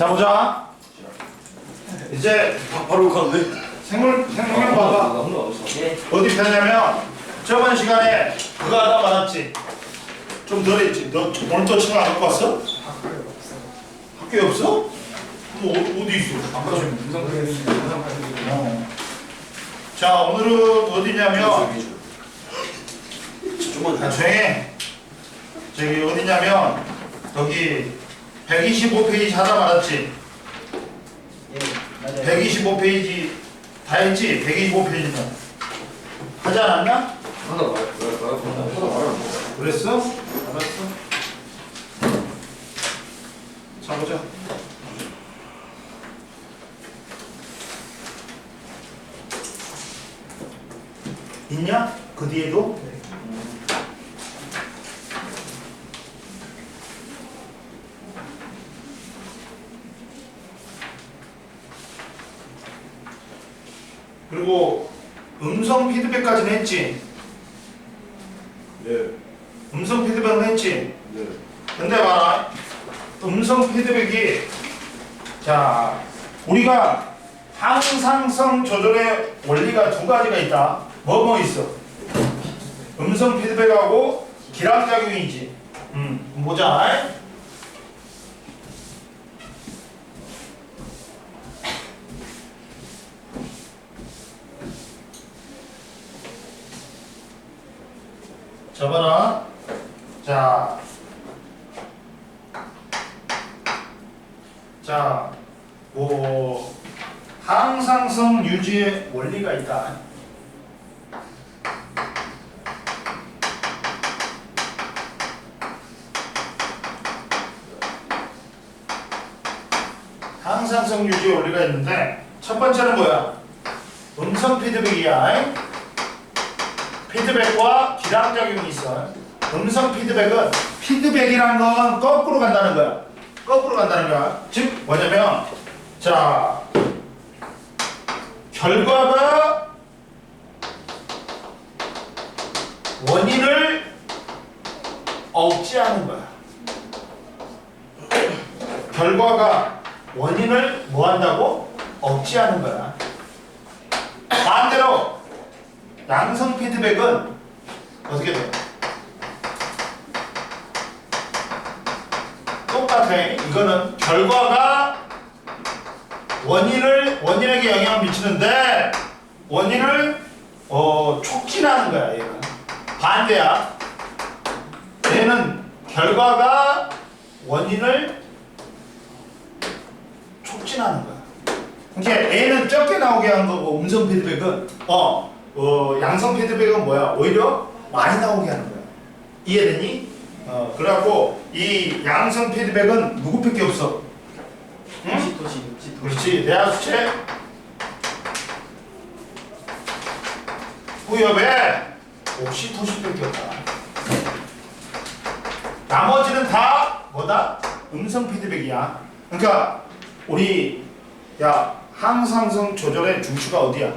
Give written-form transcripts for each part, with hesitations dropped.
자 보자. 이제 바로 가는데? 생물 봐봐. 어디 펴냐면 저번 시간에 그거 하다 말았지. 좀 덜 했지. 너 오늘 또 친구 안 갖고 왔어? 학교에 없어? 뭐 어디 있어? 자 오늘은 어디냐면 조용해. 저기 어디냐면 여기 125페이지 하다 말았지. 125페이지 다 했지? 125페이지는 하지 않았나? 하나 말아. 그랬어? 알았어. 자 보자. 있냐? 그 뒤에도? 그리고 음성 피드백까지는 했지? 네. 음성 피드백은 했지? 네. 근데 봐라. 음성 피드백이 자 우리가 항상성 조절의 원리가 두 가지가 있다. 뭐 있어? 음성 피드백하고 기량작용이지. 보자. 자 봐라. 자, 뭐 항상성 유지의 원리가 있다. 항상성 유지의 원리가 있는데 첫 번째는 뭐야? 음성 피드백이야. 피드백과 기량작용이 있어. 음성 피드백은 피드백이라는 건 거꾸로 간다는 거야. 거꾸로 간다는 거야. 즉 뭐냐면 자 결과가 원인을 억제하는 거야. 결과가 원인을 뭐 한다고? 억제하는 거야. 반대로 양성 피드백은 어떻게 돼? 똑같아. 이거는 결과가 원인에게 영향을 미치는데 원인을 촉진하는 거야. 얘는 반대야. 얘는 결과가 원인을 촉진하는 거야. 그러니까 얘는 적게 나오게 하는 거고 음성 피드백은 양성 피드백은 뭐야? 오히려 많이 나오게 하는 거야. 이해되니? 그래갖고 이 양성 피드백은 누구밖에 없어? 응? 그렇지. 대하수체 후엽에 옥시토신밖에 없다. 나머지는 다 뭐다? 음성 피드백이야. 그러니까 우리 항상성 조절의 중추가 어디야?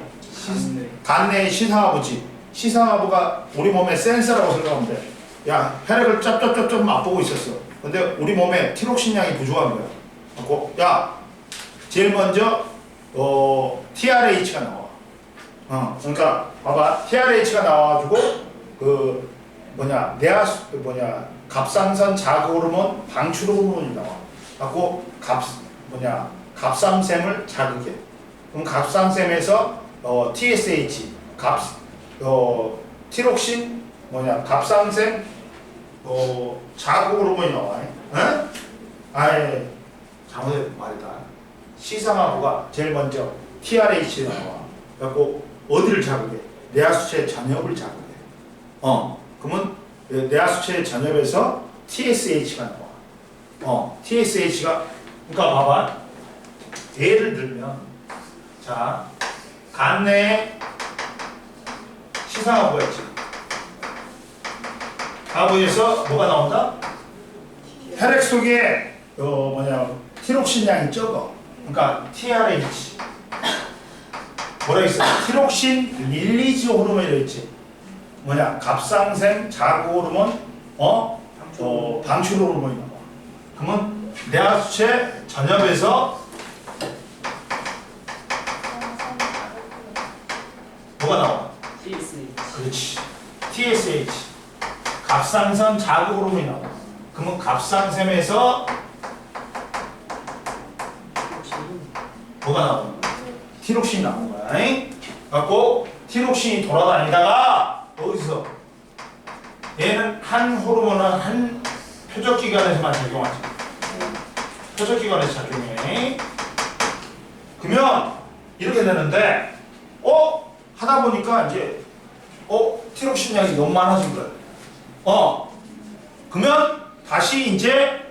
간내의 시상하부지. 시상하부가 우리 몸의 센서라고 생각하면 돼. 야, 혈액을 짭짭짭짭 맛보고 있었어. 근데 우리 몸에 티록신량이 부족한 거야. 야, 제일 먼저 TRH가 나와. 그러니까 봐봐, TRH가 나와가지고 갑상선 자극 호르몬, 방출 호르몬이 나와. 갖고 갑상샘을 자극해. 그럼 갑상샘에서 TSH, 티록신 갑상샘 자극 호르몬이 나와. 응? 아예 잘못된 말이다. 시상하부가 제일 먼저 TRH가 나와. 그래갖고 어디를 자극해? 뇌하수체 전엽을 자극해. 그러면 뇌하수체 전엽에서 TSH가 나와. TSH가 그러니까 봐봐. 예를 들면 자 간내에 시상하부가 있지. 하부에서 뭐가 나온다? 혈액 속에 티록신량이 적어. 그러니까 TRH 뭐라 했어? 티록신 릴리즈 호르몬이 있지. 갑상샘 자극 호르몬, 방출 호르몬이 나와. 그러면 내하수체 전엽에서 뭐가 나와? 그렇지. TSH. 갑상선 자극 호르몬이 나와. 그러면 갑상샘에서 뭐가 나와? 티록신이 나온 거야. 갖고 티록신이 돌아다니다가 어디서? 얘는 한 호르몬은 한 표적기관에서만 작용하지. 표적기관에서 작용해. 그러면 이렇게 되는데 하다 보니까 이제 티록신 양이 너무 많아진 거야. 그러면 다시 이제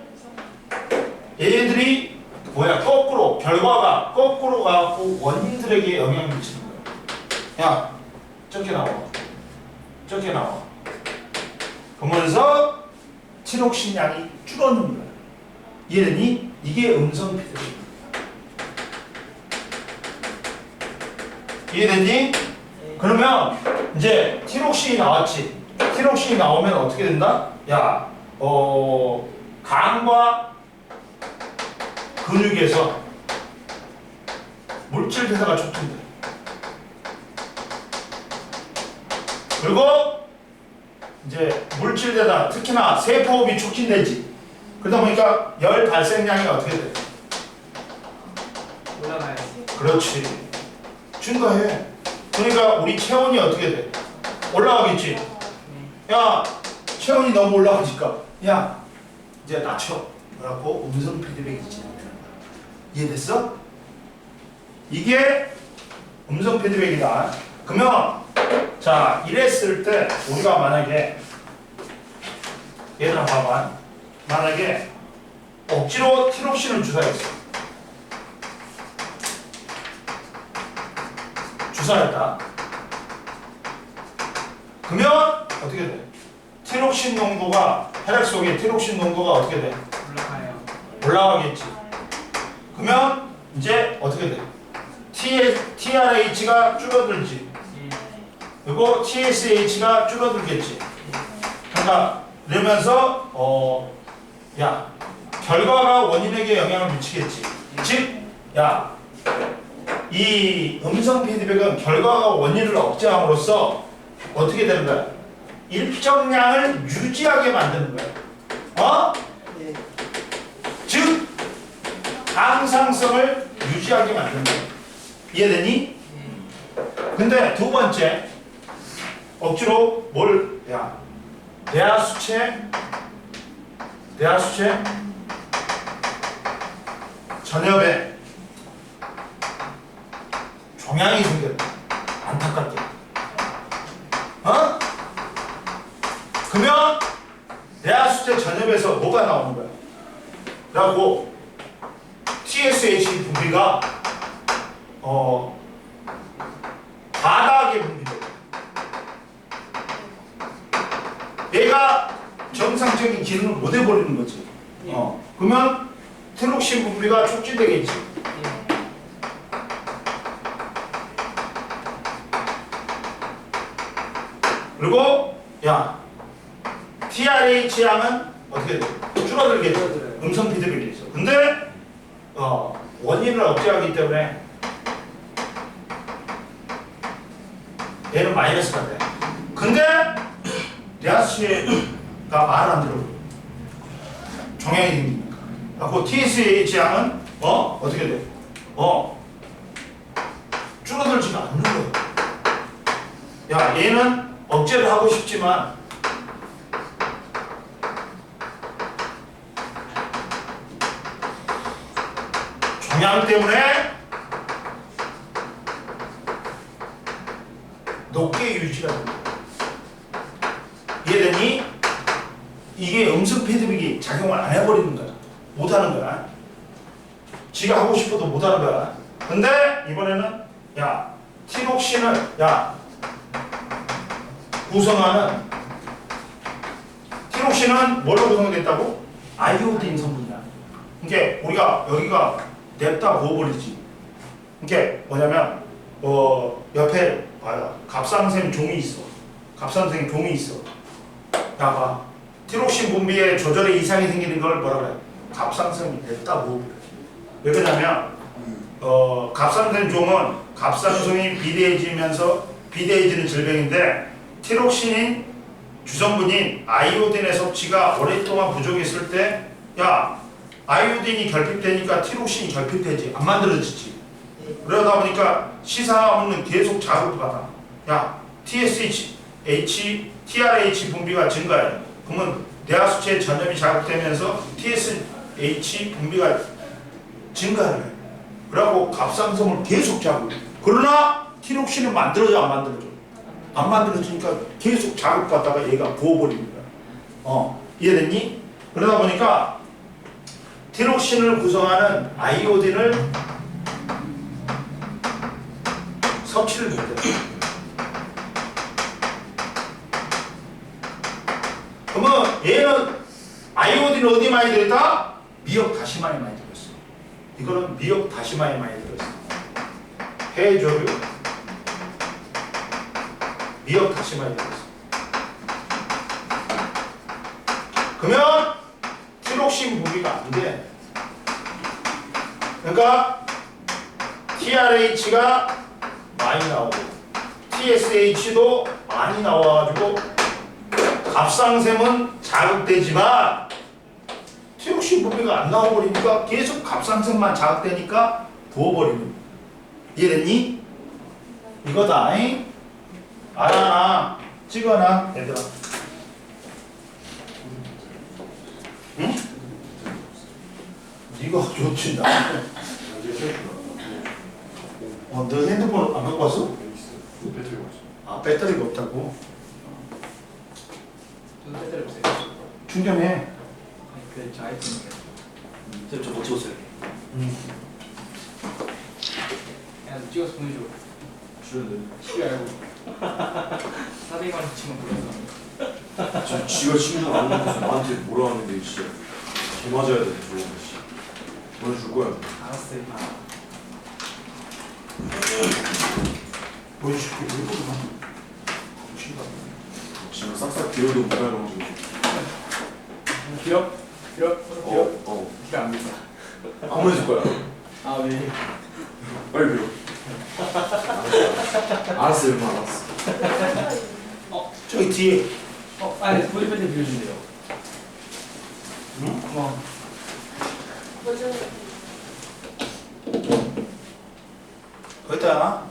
얘들이 거꾸로 결과가 거꾸로 가고 원인들에게 영향을 미치는 거야. 야, 적게 나와. 적게 나와. 그러면서 티록신 양이 줄어드는 거야. 이해되니? 이게 음성 피드백이야. 이해되니? 그러면 이제 티록신이 나왔지. 티록신이 나오면 어떻게 된다? 야, 간과 근육에서 물질 대사가 촉진돼. 그리고 이제 물질 대사, 특히나 세포호흡이 촉진되지. 그러다 보니까 열 발생량이 어떻게 돼? 올라가요. 그렇지. 증가해. 그러니까 우리 체온이 어떻게 돼? 올라가겠지. 야, 체온이 너무 올라가니까 야, 이제 낮춰. 그래갖고 음성 피드백이 진행되는 거야. 이해됐어? 이게 음성 피드백이다. 그러면 자, 이랬을 때 우리가 만약에 얘들아 봐봐. 만약에 억지로 티록신을 주사했어. 주사했다. 그러면 어떻게 돼? 티록신 농도가 혈액 속에 티록신 농도가 어떻게 돼? 올라가요. 올라가겠지. 그러면 이제 어떻게 돼? TRH가 줄어들지. 그리고 TSH가 줄어들겠지. 그러니까 이러면서 야, 결과가 원인에게 영향을 미치겠지. 즉, 야, 이 음성 피드백은 결과가 원인을 억제함으로써 어떻게 되는 거야? 일정량을 유지하게 만드는 거야. 즉, 항상성을 유지하게 만드는 거야. 이해되니? 근데 두 번째, 억지로 야, 내하수체 전엽에 종양이 생겼다. 안타깝게. 그러면 내하수체 전엽에서 뭐가 나오는 거야? 그리고 TSH 분비가 과다하게 분비돼. 얘가 정상적인 기능을 못 해버리는 거지. 그러면 티록신 분비가 촉진되겠지. 그리고 야, TRH 양은 어떻게 돼? 줄어들겠지. 음성 피드백이 있어. 근데 원인을 억제하기 때문에 얘는 마이너스가 돼. 근데 내하수체가 말을 안 들어. 종양이 생기니까. 그리고 TSH 양은 어떻게 돼? 줄어들지가 않는 거야. 야, 얘는 억제를 하고 싶지만 종양 때문에 높게 유지가 됩니다. 이해되니? 이게 음성 피드백이 작용을 안 해버리는 거야. 못 하는 거야. 지가 하고 싶어도 못 하는 거야. 근데 이번에는 야, 티록신을 구성하는 티록신은 뭘로 구성됐다고? 아이오딘 성분이야. 그러니까 우리가 여기가 냅다 부어버리지. 그러니까 뭐냐면 옆에 봐요. 갑상샘 종이 있어. 갑상샘 종이 있어. 야, 봐. 티록신 분비에 조절에 이상이 생기는 걸 뭐라 그래? 갑상선이 됐다고. 왜 그러냐면 갑상선 종은 갑상선이 비대해지는 질병인데 티록신인 주성분인 아이오딘의 섭취가 오랫동안 부족했을 때 야 아이오딘이 결핍되니까 티록신이 결핍되지 안 만들어지지. 그러다 보니까 시사하면 계속 자극을 받아. 야 TSH, TRH 분비가 증가해. 그러면 뇌하 수치의 전염이 자극되면서 TSH 분비가 증가해. 그리고 갑상선을 계속 자극. 그러나 티록신은 만들어져 안 만들어져? 안 만들어지니까 계속 자극받다가 얘가 부어버립니다. 이해됐니? 그러다 보니까 티록신을 구성하는 아이오딘을 섭취를 못해. 그러면 얘는 아이오딘 어디 많이 들어있다? 미역 다시마에 많이 들어있어. 이거는 미역 다시마에 많이 들어있어. 해조류 미역 다시마에 들어있어. 그러면 티록신 분비가 안 돼. 그러니까 TRH가 많이 나오고 TSH도 많이 나와가지고 갑상샘은 자극되지만 티록신 분비가 안 나와버리니까 계속 갑상샘만 자극되니까 부어버리는. 이해됐니? 이거다. 잉? 알아놔. 찍어놔 얘들아. 응? 네가 좋지 나. 너 핸드폰 안 갖고 왔어? 배터리가 없어. 아 배터리가 없다고? 저도 배터리 보세요. 충전해. 아니 그 아이폰인데. 쌤, 저못 찍었어요. 야, 너 찍어서 보내줘. 주는데. 시비 알고. 400만 원 치면 불렀어. 저 지가 친구 안 먹어서 나한테 뭐라 하는데 진짜 개 맞아야 돼. 저거 씨. 보내줄 거야. 알았어. 보여줄게. 왜 그러나? 지금 싹싹 비워도 못 닮아가지고. 길어? 길어? 길어? 길어 안 길어. 안 보내줄 거야. 아 왜? 빨리 빌어. 알았어, 얼마 알았어. 저기 뒤에. 아니 보디팬트 빌려준대요. 응? 거기다.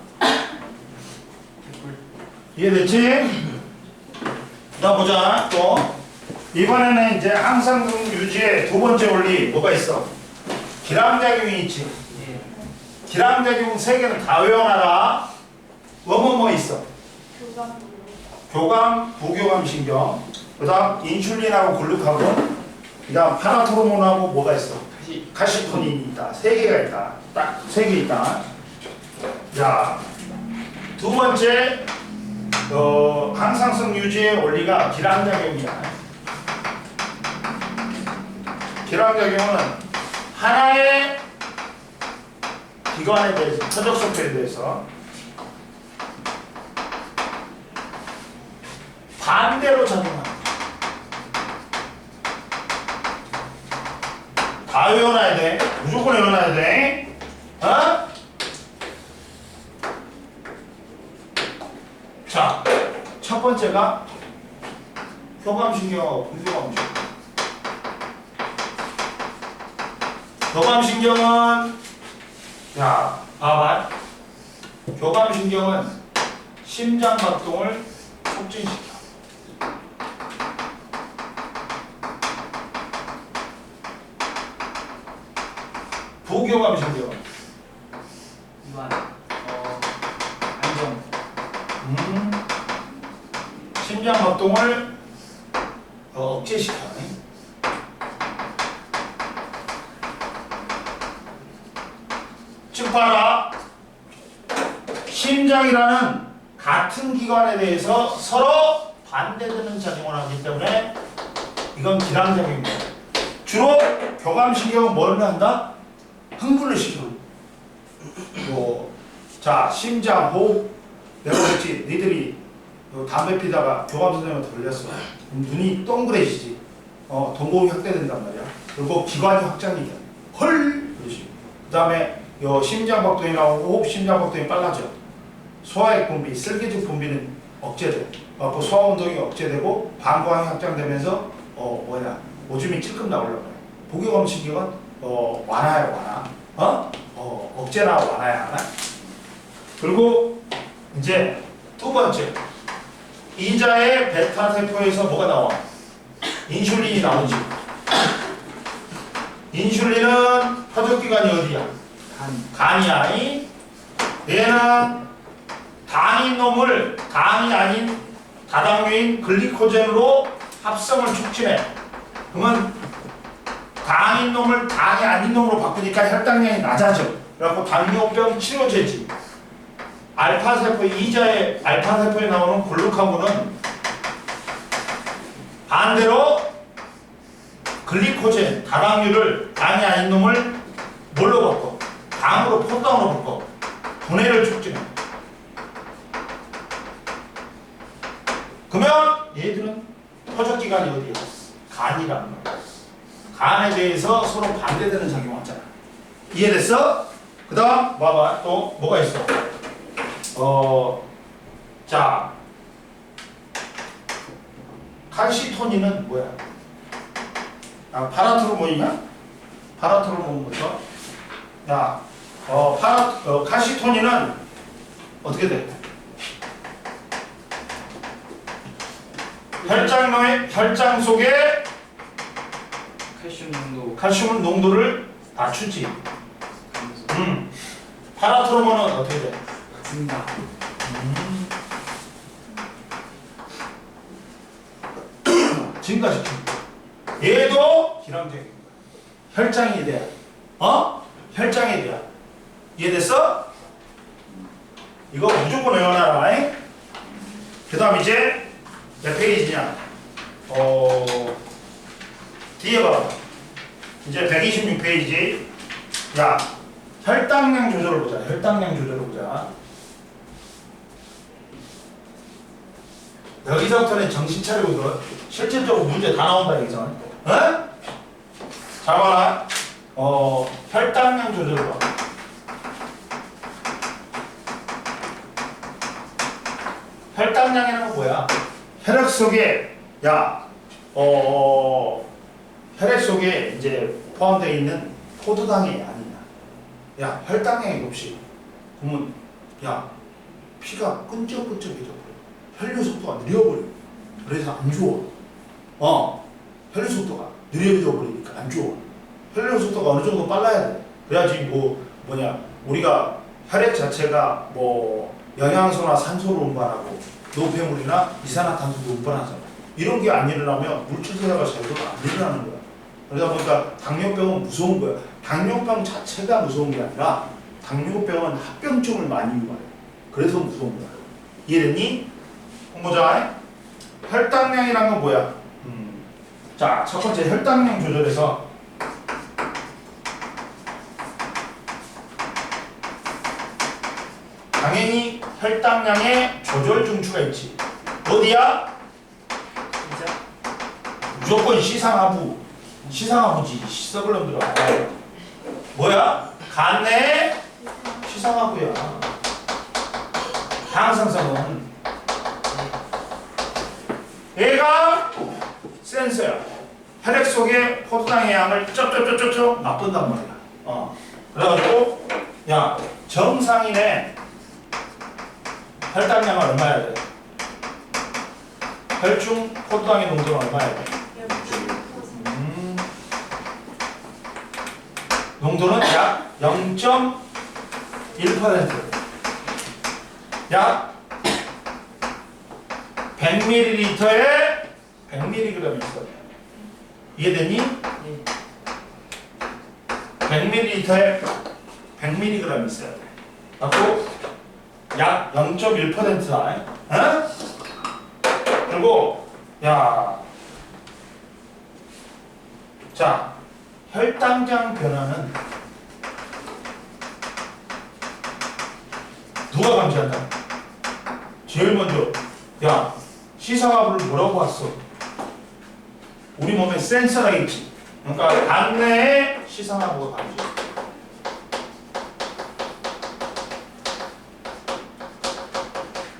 이해됐지? 나 보자. 또 이번에는 이제 항상성 유지의 두 번째 원리 뭐가 있어? 기량작용이 있지. 예. 기량작용 세 개는 다 외워놔라. 뭐 있어? 교감, 부교감 신경. 그다음 인슐린하고 글루카곤. 그다음 파라토르몬하고 뭐가 있어? 카시토닌이 있다. 세 개가 있다. 딱 세 개 있다. 자, 두 번째 항상성 유지의 원리가 기량작용이다. 기량작용은 하나의 기관에 대해서, 표적속도에 대해서 반대로 작용한다. 다 외워놔야 돼. 무조건 외워놔야 돼. 자, 첫 번째가 교감신경하고 부교감신경. 교감신경은 봐봐. 교감신경은 심장박동을 촉진시켜. 부교감신경은 이만. 안정. 심장박동을 억제시켜. 즉 봐라. 심장이라는 같은 기관에 대해서 서로 반대되는 작용을 하기 때문에 이건 기량작용입니다. 주로 교감신경은 뭘 한다? 흥분을 시켜. 자, 심장, 호흡. 내가 그랬지. 니들이 담배 피다가 교감 선생님한테 걸렸어. 그럼 눈이 동그래지지. 동공이 확대된단 말이야. 그리고 기관이 확장이 돼. 헐! 그렇지. 그 다음에 요 심장박동이 나오고 호흡 심장박동이 빨라져. 소화액 분비, 쓸개즙 분비는 억제돼. 소화 운동이 억제되고 방광이 확장되면서 오줌이 찔끔 나오려고 해. 복유감신경은 완화야 완화. 억제나 완화야 하나. 그리고 이제 두 번째 이자의 베타 세포에서 뭐가 나와? 인슐린이 나오지. 인슐린은 표적기관이 어디야? 간이야. 얘는 당인 놈을 당이 아닌 다당류인 글리코젠으로 합성을 촉진해. 그러면 당인 놈을 당이 아닌 놈으로 바꾸니까 혈당량이 낮아져. 그래갖고 당뇨병 치료제지. 알파세포, 이자의 알파세포에 나오는 글루카곤은 반대로 글리코젠, 다당류를 당이 아닌 놈을 뭘로 바꿔? 당으로 포도당으로 바꿔. 분해를 촉진해. 그러면 얘들은 표적기관이 어디야? 간이라는 거야. 간에 대해서 서로 반대되는 작용을 하잖아. 이해됐어? 그 다음 봐봐. 또 뭐가 있어? 자, 칼시토닌은 뭐야? 파라트로몬이냐? 파라트로몬부터. 야, 칼시토닌은 어떻게 돼? 혈장 속에 칼슘 농도를 낮추지. 파라트로몬은 어떻게 돼? 증가. 증가시킵니다. 얘도 기능적인 거야. 혈장에 대한. 혈장에 대한. 이해됐어? 이거 무조건 외워놔라. 그 다음 이제 몇 페이지냐? 뒤에 봐. 이제 126페이지. 야, 혈당량 조절을 보자. 혈당량 조절을 보자. 여기서부터는 정신 차리고 들어. 실질적으로 문제 다 나온다 여기서. 어? 잘 봐라. 혈당량 조절을 봐. 혈당량이라는 건 뭐야? 혈액 속에 혈액 속에 이제 포함되어 있는 포도당이 아니냐. 야, 혈당량이 높지. 그러면 피가 끈적끈적해져 버려. 혈류 속도가 느려버려. 그래서 안 좋아. 혈류 속도가 느려져 버리니까 안 좋아. 혈류 속도가 어느 정도 빨라야 돼. 그래야지 우리가 혈액 자체가 영양소나 산소를 운반하고 노폐물이나 이산화탄소도 운반하잖아. 이런 게 안 일어나면 물질세사가 제대로 안 일어나는 거야. 그러다 보니까 당뇨병은 무서운 거야. 당뇨병 자체가 무서운 게 아니라 당뇨병은 합병증을 많이 유발해. 그래서 무서운 거야. 이해됐니? 공부자. 혈당량이란 건 뭐야? 자, 첫 번째 혈당량 조절에서 당연히 혈당량의 조절 중추가 있지. 어디야? 무조건 시상하부지. 썩을 놈들아. 뭐야? 간 내 시상하부야. 당상성은 얘가 센서야. 혈액 속에 포도당의 양을 쩝쩝쩝쩝 나쁜단 말이야. 그래가지고 정상인의 혈당량은 얼마야 돼? 혈중 포도당의 농도는 얼마야 돼? 농도는 약 0.1%. 약 100ml에 100mg이 있어. 이해되니? 100ml에 100mg 있어야 돼. 그리고 약 0.1%다. 그리고 자, 혈당량 변화는 누가 감지한다? 제일 먼저 시상하부를 뭐라고 왔어? 우리 몸에 센서가 있지. 그러니까 간 내에 시상하고가 감지.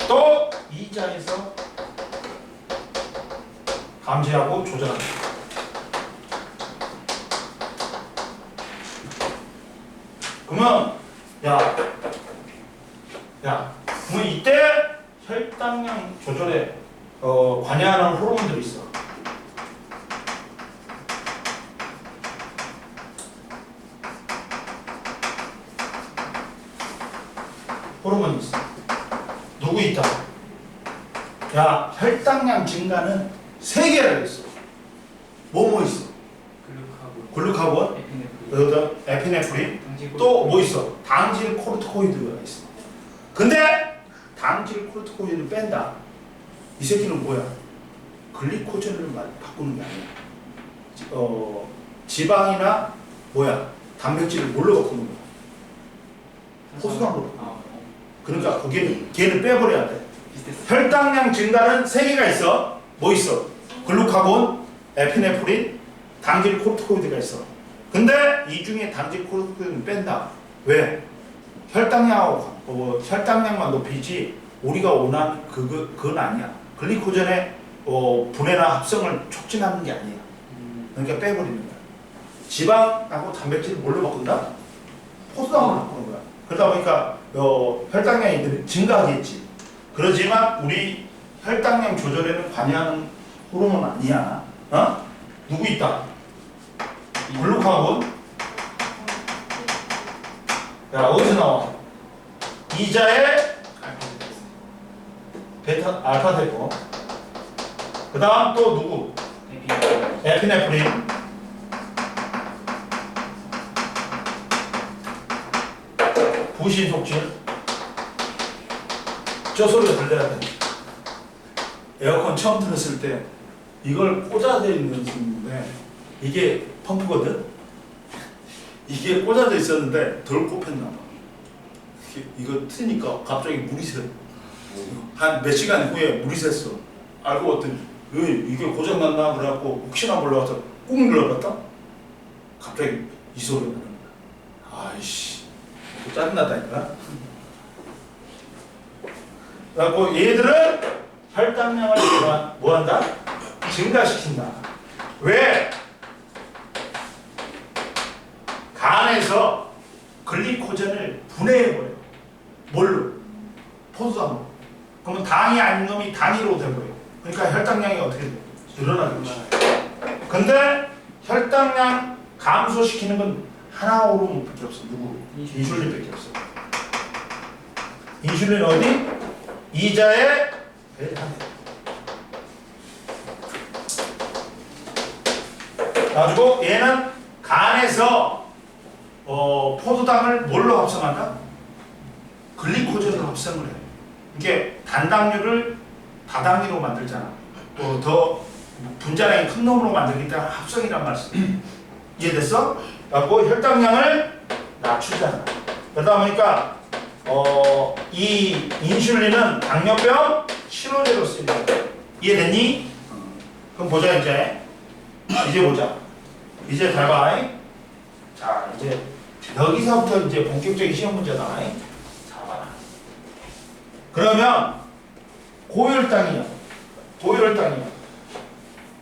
또 이자에서 감지하고 조절합니다. 그러면 그러면 이때 혈당량 조절에 관여하는 호르몬들이 있어. 호르몬이 있어. 누구 있다? 혈당량 증가는 3개라고 있어. 뭐 있어? 글루카곤, 에피네프린, 에피네프린, 당직 또 뭐 있어? 당질 코르티코이드가 있어. 근데 당질 코르티코이드를 뺀다. 이 새끼는 뭐야? 글리코젠을 바꾸는 게 아니야. 지방이나 단백질을 뭘로 바꾸는 거야? 호수광으로. 그러니까 걔는 빼버려야 돼. 비슷했어. 혈당량 증가는 3개가 있어. 뭐 있어? 글루카곤, 에피네프린, 당질 코르티코이드가 있어. 근데 이 중에 당질 코르티코이드는 뺀다. 왜? 혈당량만 높이지 우리가 원하는 그건 아니야. 글리코젠의 분해나 합성을 촉진하는 게 아니야. 그러니까 빼버리는 거야. 지방하고 단백질을 뭘로 바꾼다? 포스당으로 바꾸는 거야. 그러다 보니까 혈당량이 증가하겠지. 그렇지만 우리 혈당량 조절에는 관여하는 호르몬 아니야. 누구 있다? 글루카곤. 어디서 나와? 이자에 베타 알파 되고. 그 다음 또 누구? 에피네프린. 부신 속질. 저 소리가 들려야 돼. 에어컨 처음 틀었을 때 이걸 꽂아져 있는 순인데 이게 펌프거든. 이게 꽂아져 있었는데 덜 꼽혔나 봐. 이거 트니까 갑자기 물이 새. 한 몇 시간 후에 물이 샜어. 알고 봤더니 이게 고장 났나 그래갖고 혹시나 몰라서 꾹 눌러봤다. 갑자기 이 소리가 나는 거야. 아이씨, 짜증나다니까. 그래갖고 얘들은 혈당량을 뭐한다? 증가시킨다. 왜? 간에서 글리코젠을 분해해버려. 뭘로? 포도당으로. 그러면 당이 아닌 놈이 단위로 돼버려. 그러니까 혈당량이 어떻게 돼? 늘어나겠지. 근데 혈당량 감소시키는 건 하나 호르몬밖에 없어. 누구? 인슐린밖에 없어. 인슐린 어디? 이자에 베타네. 가지고 얘는 간에서 포도당을 뭘로 합성한다? 글리코젠으로 합성을 해. 이게 단당류를 다당류로 만들잖아. 더 분자량이 큰 놈으로 만들기 때문에 합성이란 말이야. 이해됐어? 그리고 혈당량을 낮추잖아. 그러다 보니까 이 인슐린은 당뇨병 치료제로 쓰인다. 이해됐니? 그럼 보자 이제. 보자. 이제 잘 봐. 자, 이제 여기서부터 이제 본격적인 시험 문제다. 자, 봐라. 그러면 고혈당이야.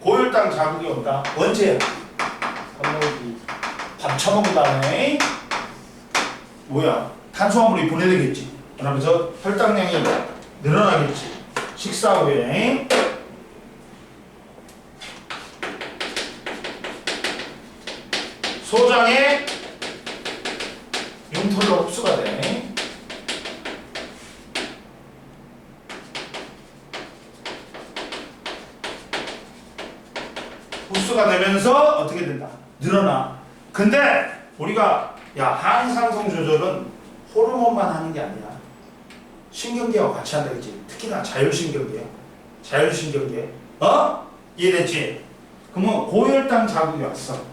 고혈당 자극이 온다. 언제? 밥 처먹은 다음에 탄수화물이 분해되겠지. 그러면서 혈당량이 늘어나겠지. 식사 후에. 소장의 융털로 흡수가 돼. 흡수가 되면서 어떻게 된다? 늘어나. 근데 우리가 항상성 조절은 호르몬만 하는 게 아니야. 신경계와 같이 한다 그랬지. 특히나 자율신경계. 이해됐지? 그러면 고혈당 자극이 왔어.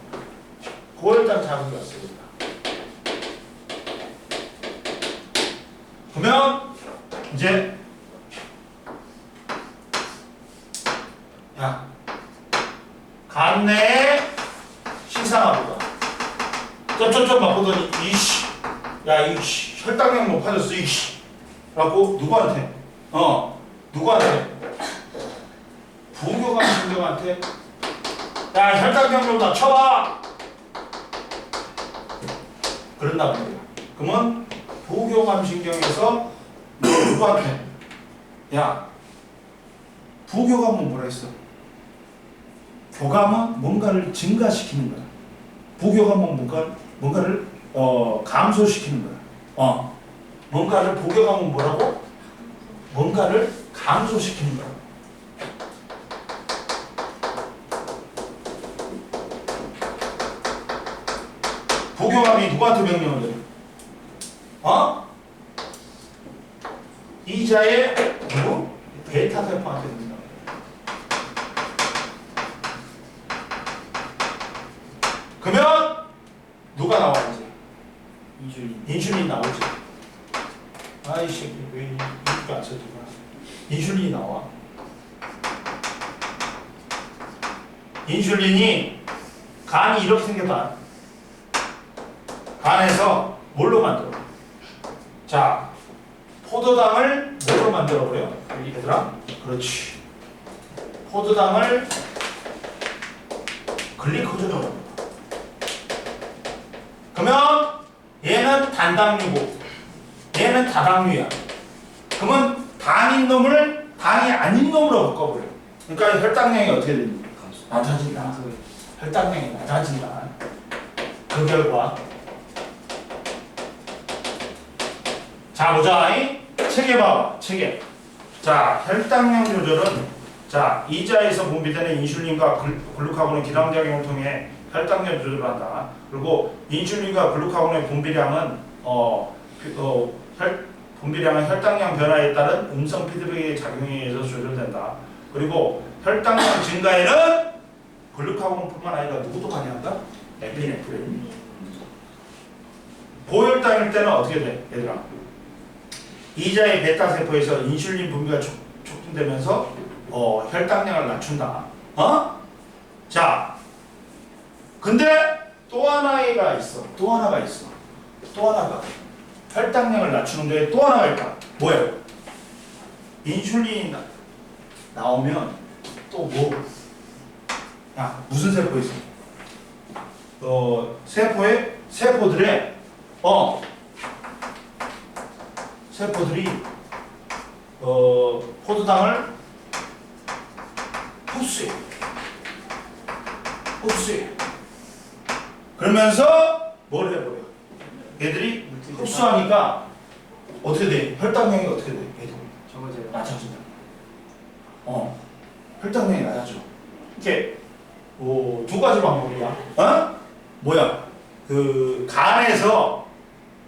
그러면 이제 간 내에 야, 이 혈당량 높아졌어, 이 라고 누구한테? 누구한테? 부교감 신경한테. 야, 혈당량 좀 낮춰봐. 그런다 말이야. 그러면 부교감 신경에서 누구한테? 야, 부교감은 뭐라 했어? 교감은 뭔가를 증가시키는 거야. 부교감은 뭔가를 감소시키는 거야. 뭔가를 부교감은 뭐라고? 뭔가를 감소시키는 거야. 부교감이 누구한테 명령을 해? 이자의 누구? 베타 세포한테 명령을 해. 그러면 누가 나와야지? 인슐린 나오지. 아이씨, 왜 이렇게 안 써지나? 인슐린이 나와. 인슐린이 간이 이렇게 생겼다. 간에서 뭘로 만들어? 자, 포도당을 뭘로 만들어 버려? 얘들아, 그렇지. 포도당을 글리코젠으로 만들어. 그러면 얘는 단당류고 얘는 다당류야. 그러면 당인 놈을 당이 아닌 놈으로 바꿔버려. 그러니까 혈당량이 어떻게 됩니까? 낮아진다. 혈당량이 낮아진다. 그 결과 자 보자. 책에 봐봐. 책에. 자, 혈당량 조절은 자 이자에서 분비되는 인슐린과 글루카곤의 기량작용을 통해 혈당량 조절을 한다. 그리고 인슐린과 글루카곤의 분비량은 분비량은 혈당량 변화에 따른 음성 피드백의 작용에 의해서 조절된다. 그리고 혈당량 증가에는 글루카곤뿐만 아니라 누구도 관여한다? 에피네프린. 고혈당일 때는 어떻게 돼? 얘들아, 이자의 베타 세포에서 인슐린 분비가 촉진되면서 혈당량을 낮춘다. 자, 근데 또 하나가 있어. 또 하나가 혈당량을 낮추는데 또 하나가 있다. 뭐예요? 인슐린이 나오면 또 뭐? 야, 무슨 세포 있어? 세포들의 세포들이 포도당을 흡수해. 그러면서 뭘 해버려? 얘들이 흡수하니까 어떻게 돼? 혈당량이 어떻게 돼? 얘도 적어져요. 낮아진다. 혈당량이 낮아져. 이렇게 두 가지 방법이야. 뭐야? 그 간에서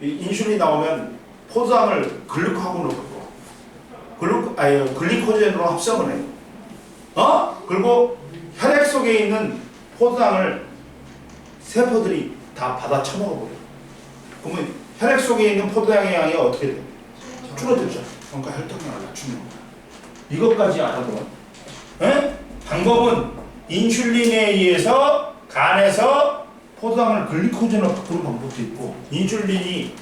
인슐린 나오면 포도당을 글루카곤으로 바꿔. 글리코젠으로 합성을 해. 그리고 혈액 속에 있는 포도당을 세포들이 다 받아 처먹어버려. 그러면 혈액 속에 있는 포도당의 양이 어떻게 돼? 줄어들죠. 그러니까 혈당량을 낮추는 거야. 이것까지 알아도 방법은 인슐린에 의해서 간에서 포도당을 글리코젠으로 바꾸는 방법도 있고, 인슐린이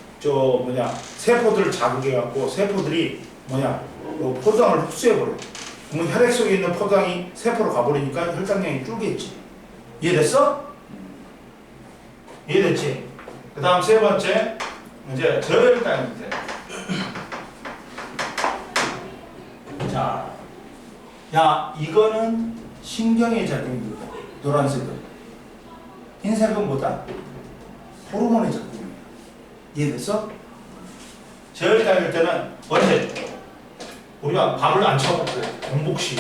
세포들을 자극해갖고 세포들이 포도당을 흡수해버려. 그러면 혈액 속에 있는 포도당이 세포로 가버리니까 혈당량이 줄겠지. 이해됐어? 이해됐지? 그 다음 세 번째, 이제 저혈당인데. 자, 야, 이거는 신경의 작용입니다. 노란색은. 흰색은 뭐다? 호르몬의 작용입니다. 이해됐어? 저혈당일 때는 언제? 우리가 밥을 안 처먹고 공복 시.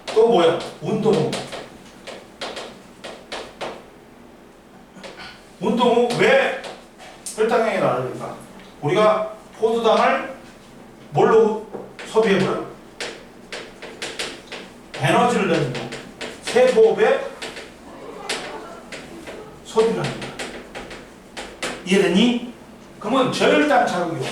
또 뭐야? 운동 후. 운동 후 왜 혈당량이 낮아질까? 우리가 포도당을 뭘로 소비해버려? 에너지를 내는 거. 세포에 소비를 하는 거야. 이해됐니? 그러면 저혈당 자극이 와.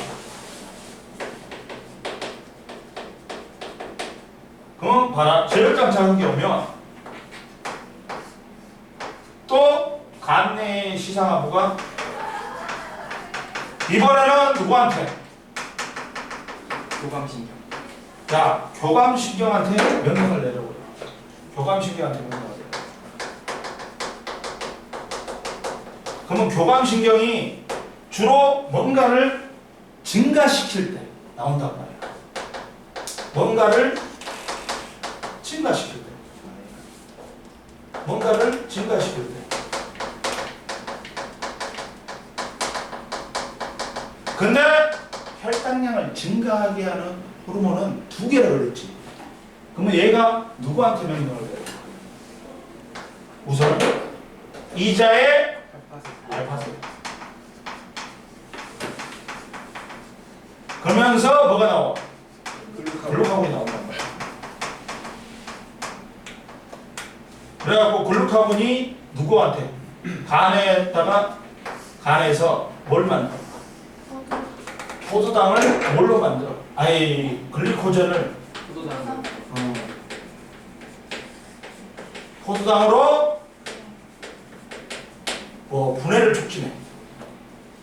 그러면 봐라. 저혈당 자극이 오면 또 간 내의 시상하부가 이번에는 누구한테? 교감신경. 자, 교감신경한테 명령을 내려버려. 교감신경한테 명령을 내려. 그러면 교감신경이 주로 뭔가를 증가시킬 때 나온단 말이야. 뭔가를 증가시킬 때. 뭔가를 증가시킬 때. 근데 혈당량을 증가하게 하는 호르몬은 두 개라 그랬지. 그러면 얘가 누구한테 명령을 내려? 우선 이자의 알파세포. 그러면서 뭐가 나와? 글루카곤이 나온단 말이야. 그래갖고 글루카곤이 누구한테? 간에서 뭘 만들어? 포도당을 뭘로 만들어? 아니 글리코젠을 포도당. 포도당으로 분해를 촉진해.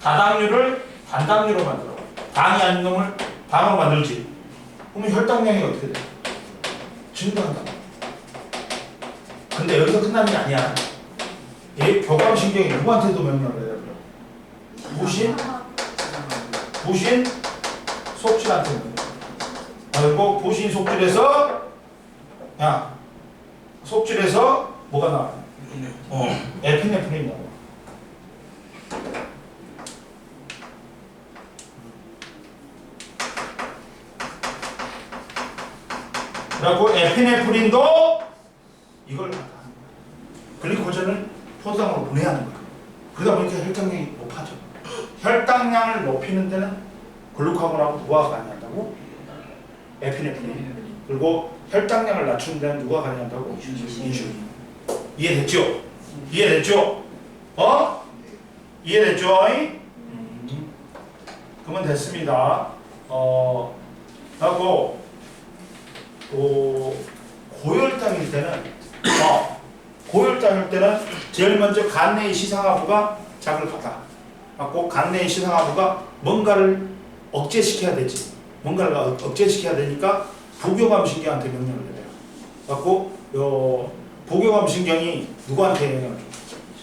다당류를 단당류로 만들어. 당이 아닌 놈을 당으로 만들지. 그러면 혈당량이 어떻게 돼? 증가한다. 근데 여기서 끝나는 게 아니야. 얘 교감신경이 누구한테도 명령을 내려버려. 부신 속질한테 명령. 그리고 부신 속질에서 속질에서 뭐가 나와? 에피네프린이 나와. 그리고 에피네프린도 이걸 글리코젠을 포도당으로 분해하는 거야. 그러다 보니까 혈당량이 높아져. 혈당량을 높이는 데는 글루카곤하고 누가 관여한다고? 에피네프린. 그리고 혈당량을 낮추는 데는 누가 관여한다고? 인슐린. 이해됐죠? 이해됐죠? 이해됐죠? 그러면 됐습니다. 하고 고혈당일 때는 제일 먼저 간내의 시상하부가 작을 받아. 갖고 간내의 시상하부가 뭔가를 억제시켜야 되지. 뭔가를 억제시켜야 되니까 부교감신경한테 명령을 내려요. 갖고 부교감신경이 누구한테 영향을 줘?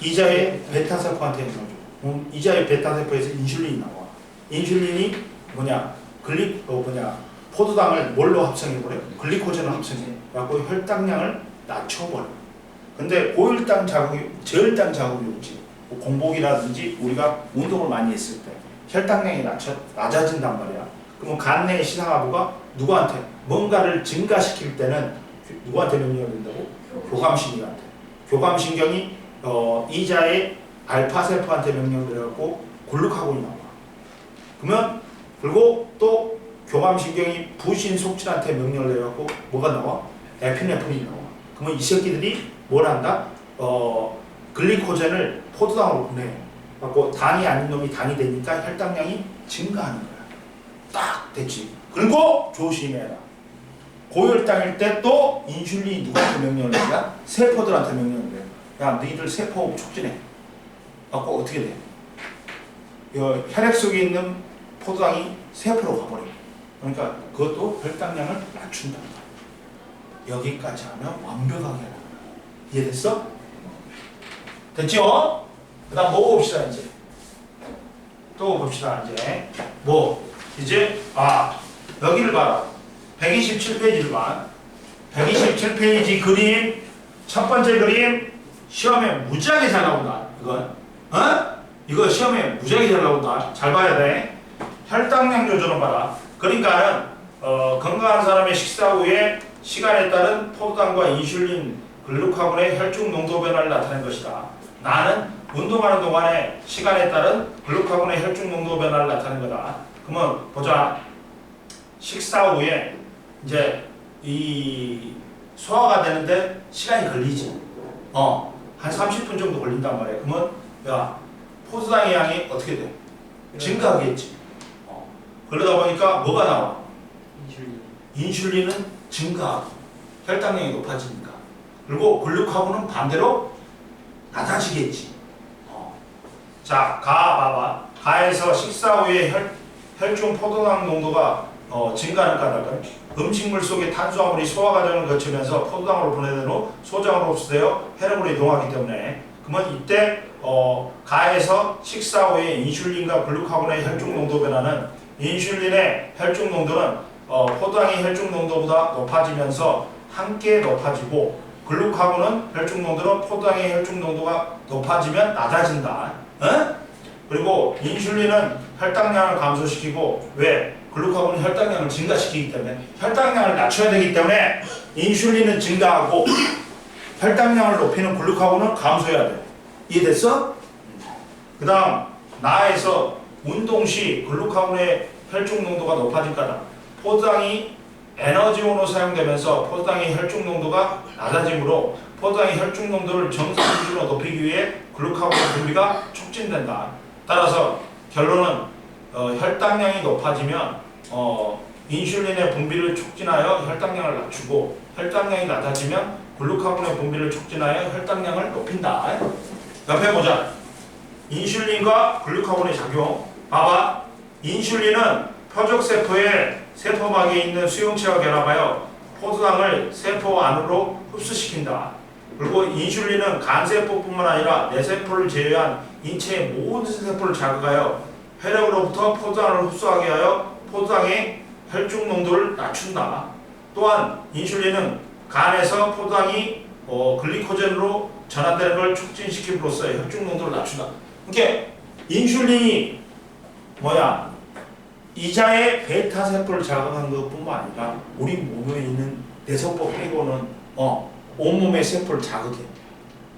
이자의 베타세포한테 영향을 줘. 이자의 베타세포에서 인슐린이 나와. 인슐린이 포도당을 뭘로 합성해버려? 글리코젠을 합성해. 갖고 혈당량을 낮춰버려. 근데 고혈당 자극이, 저혈당 자극이 오지. 공복이라든지 우리가 운동을 많이 했을 때 혈당량이 낮아진단 말이야. 그러면 간내의 시상하부가 누구한테? 뭔가를 증가시킬 때는 누구한테 명령을 된다고? 교감신경한테. 교감신경이 이자의 알파세포한테 명령을 내려갖고 글루카곤이 나와. 그리고 또 교감신경이 부신 속질한테 명령을 내려갖고 뭐가 나와? 에피네프린이 나와. 그러면 이 새끼들이 뭘 한다? 글리코젠을 포도당으로 보내. 갖고 당이 아닌 놈이 당이 되니까 혈당량이 증가하는 거야. 딱 됐지. 그리고 조심해라. 고혈당일 때 또 인슐린이 누구한테 명령을 내냐? 세포들한테 명령을 내. 야, 너희들 세포 촉진해. 갖고 어떻게 돼? 혈액 속에 있는 포도당이 세포로 가버려. 그러니까 그것도 혈당량을 낮춘다. 여기까지 하면 완벽하게 하는 거야. 이해됐어? 됐죠? 그 다음 뭐 봅시다 이제. 또 봅시다 이제. 이제 여기를 봐라. 127페이지를 봐. 127페이지 그림. 첫 번째 그림. 시험에 무지하게 잘 나온다. 이거 시험에 무지하게 잘 나온다. 잘 봐야 돼. 혈당량 조절을 봐라. 그러니까는 건강한 사람의 식사 후에 시간에 따른 포도당과 인슐린, 글루카곤의 혈중 농도 변화를 나타낸 것이다. 나는 운동하는 동안에 시간에 따른 글루카곤의 혈중 농도 변화를 나타낸 거다. 그러면 보자. 식사 후에 이제 이 소화가 되는데 시간이 걸리지. 한 30분 정도 걸린단 말이야. 그러면 포도당의 양이 어떻게 돼? 증가하겠지. 그러다 보니까 뭐가 나와? 인슐린은 증가하고 혈당량이 높아지니까. 그리고 글루카곤은 반대로 낮아지겠지. 자, 봐봐. 가에서 식사 후에 혈중 포도당 농도가 증가하는 까닭은 음식물 속의 탄수화물이 소화 과정을 거치면서 포도당으로 분해된 후 소장으로 흡수되어 혈액으로 이동하기 때문에 그러면 이때 가에서 식사 후에 인슐린과 글루카곤의 혈중 농도 변화는 인슐린의 혈중 농도는 포도당의 혈중 농도보다 높아지면서 함께 높아지고 글루카곤은 혈중 농도는 포도당의 혈중 농도가 높아지면 낮아진다. 그리고 인슐린은 혈당량을 감소시키고 왜? 글루카곤은 혈당량을 증가시키기 때문에 혈당량을 낮춰야 되기 때문에 인슐린은 증가하고 혈당량을 높이는 글루카곤은 감소해야 돼. 이해됐어? 그 다음 나에서 운동 시 글루카곤의 혈중 농도가 높아질 까닭 포도당이 에너지원으로 사용되면서 포도당의 혈중 농도가 낮아지므로 포도당의 혈중 농도를 정상 수준으로 높이기 위해 글루카곤 분비가 촉진된다. 따라서 결론은 혈당량이 높아지면 인슐린의 분비를 촉진하여 혈당량을 낮추고 혈당량이 낮아지면 글루카곤의 분비를 촉진하여 혈당량을 높인다. 옆에 보자. 인슐린과 글루카곤의 작용. 봐봐. 인슐린은 표적세포의 세포막에 있는 수용체와 결합하여 포도당을 세포 안으로 흡수시킨다. 그리고 인슐린은 간세포뿐만 아니라 뇌세포를 제외한 인체의 모든 세포를 자극하여 혈액으로부터 포도당을 흡수하게 하여 포도당의 혈중 농도를 낮춘다. 또한 인슐린은 간에서 포도당이 글리코젠으로 전환되는 걸 촉진시킴으로써 혈중 농도를 낮춘다. 그러니까 인슐린이 뭐야? 이자의 베타 세포를 자극한 것뿐만 아니라 우리 몸에 있는 뇌세포 빼고는 온몸의 세포를 자극해.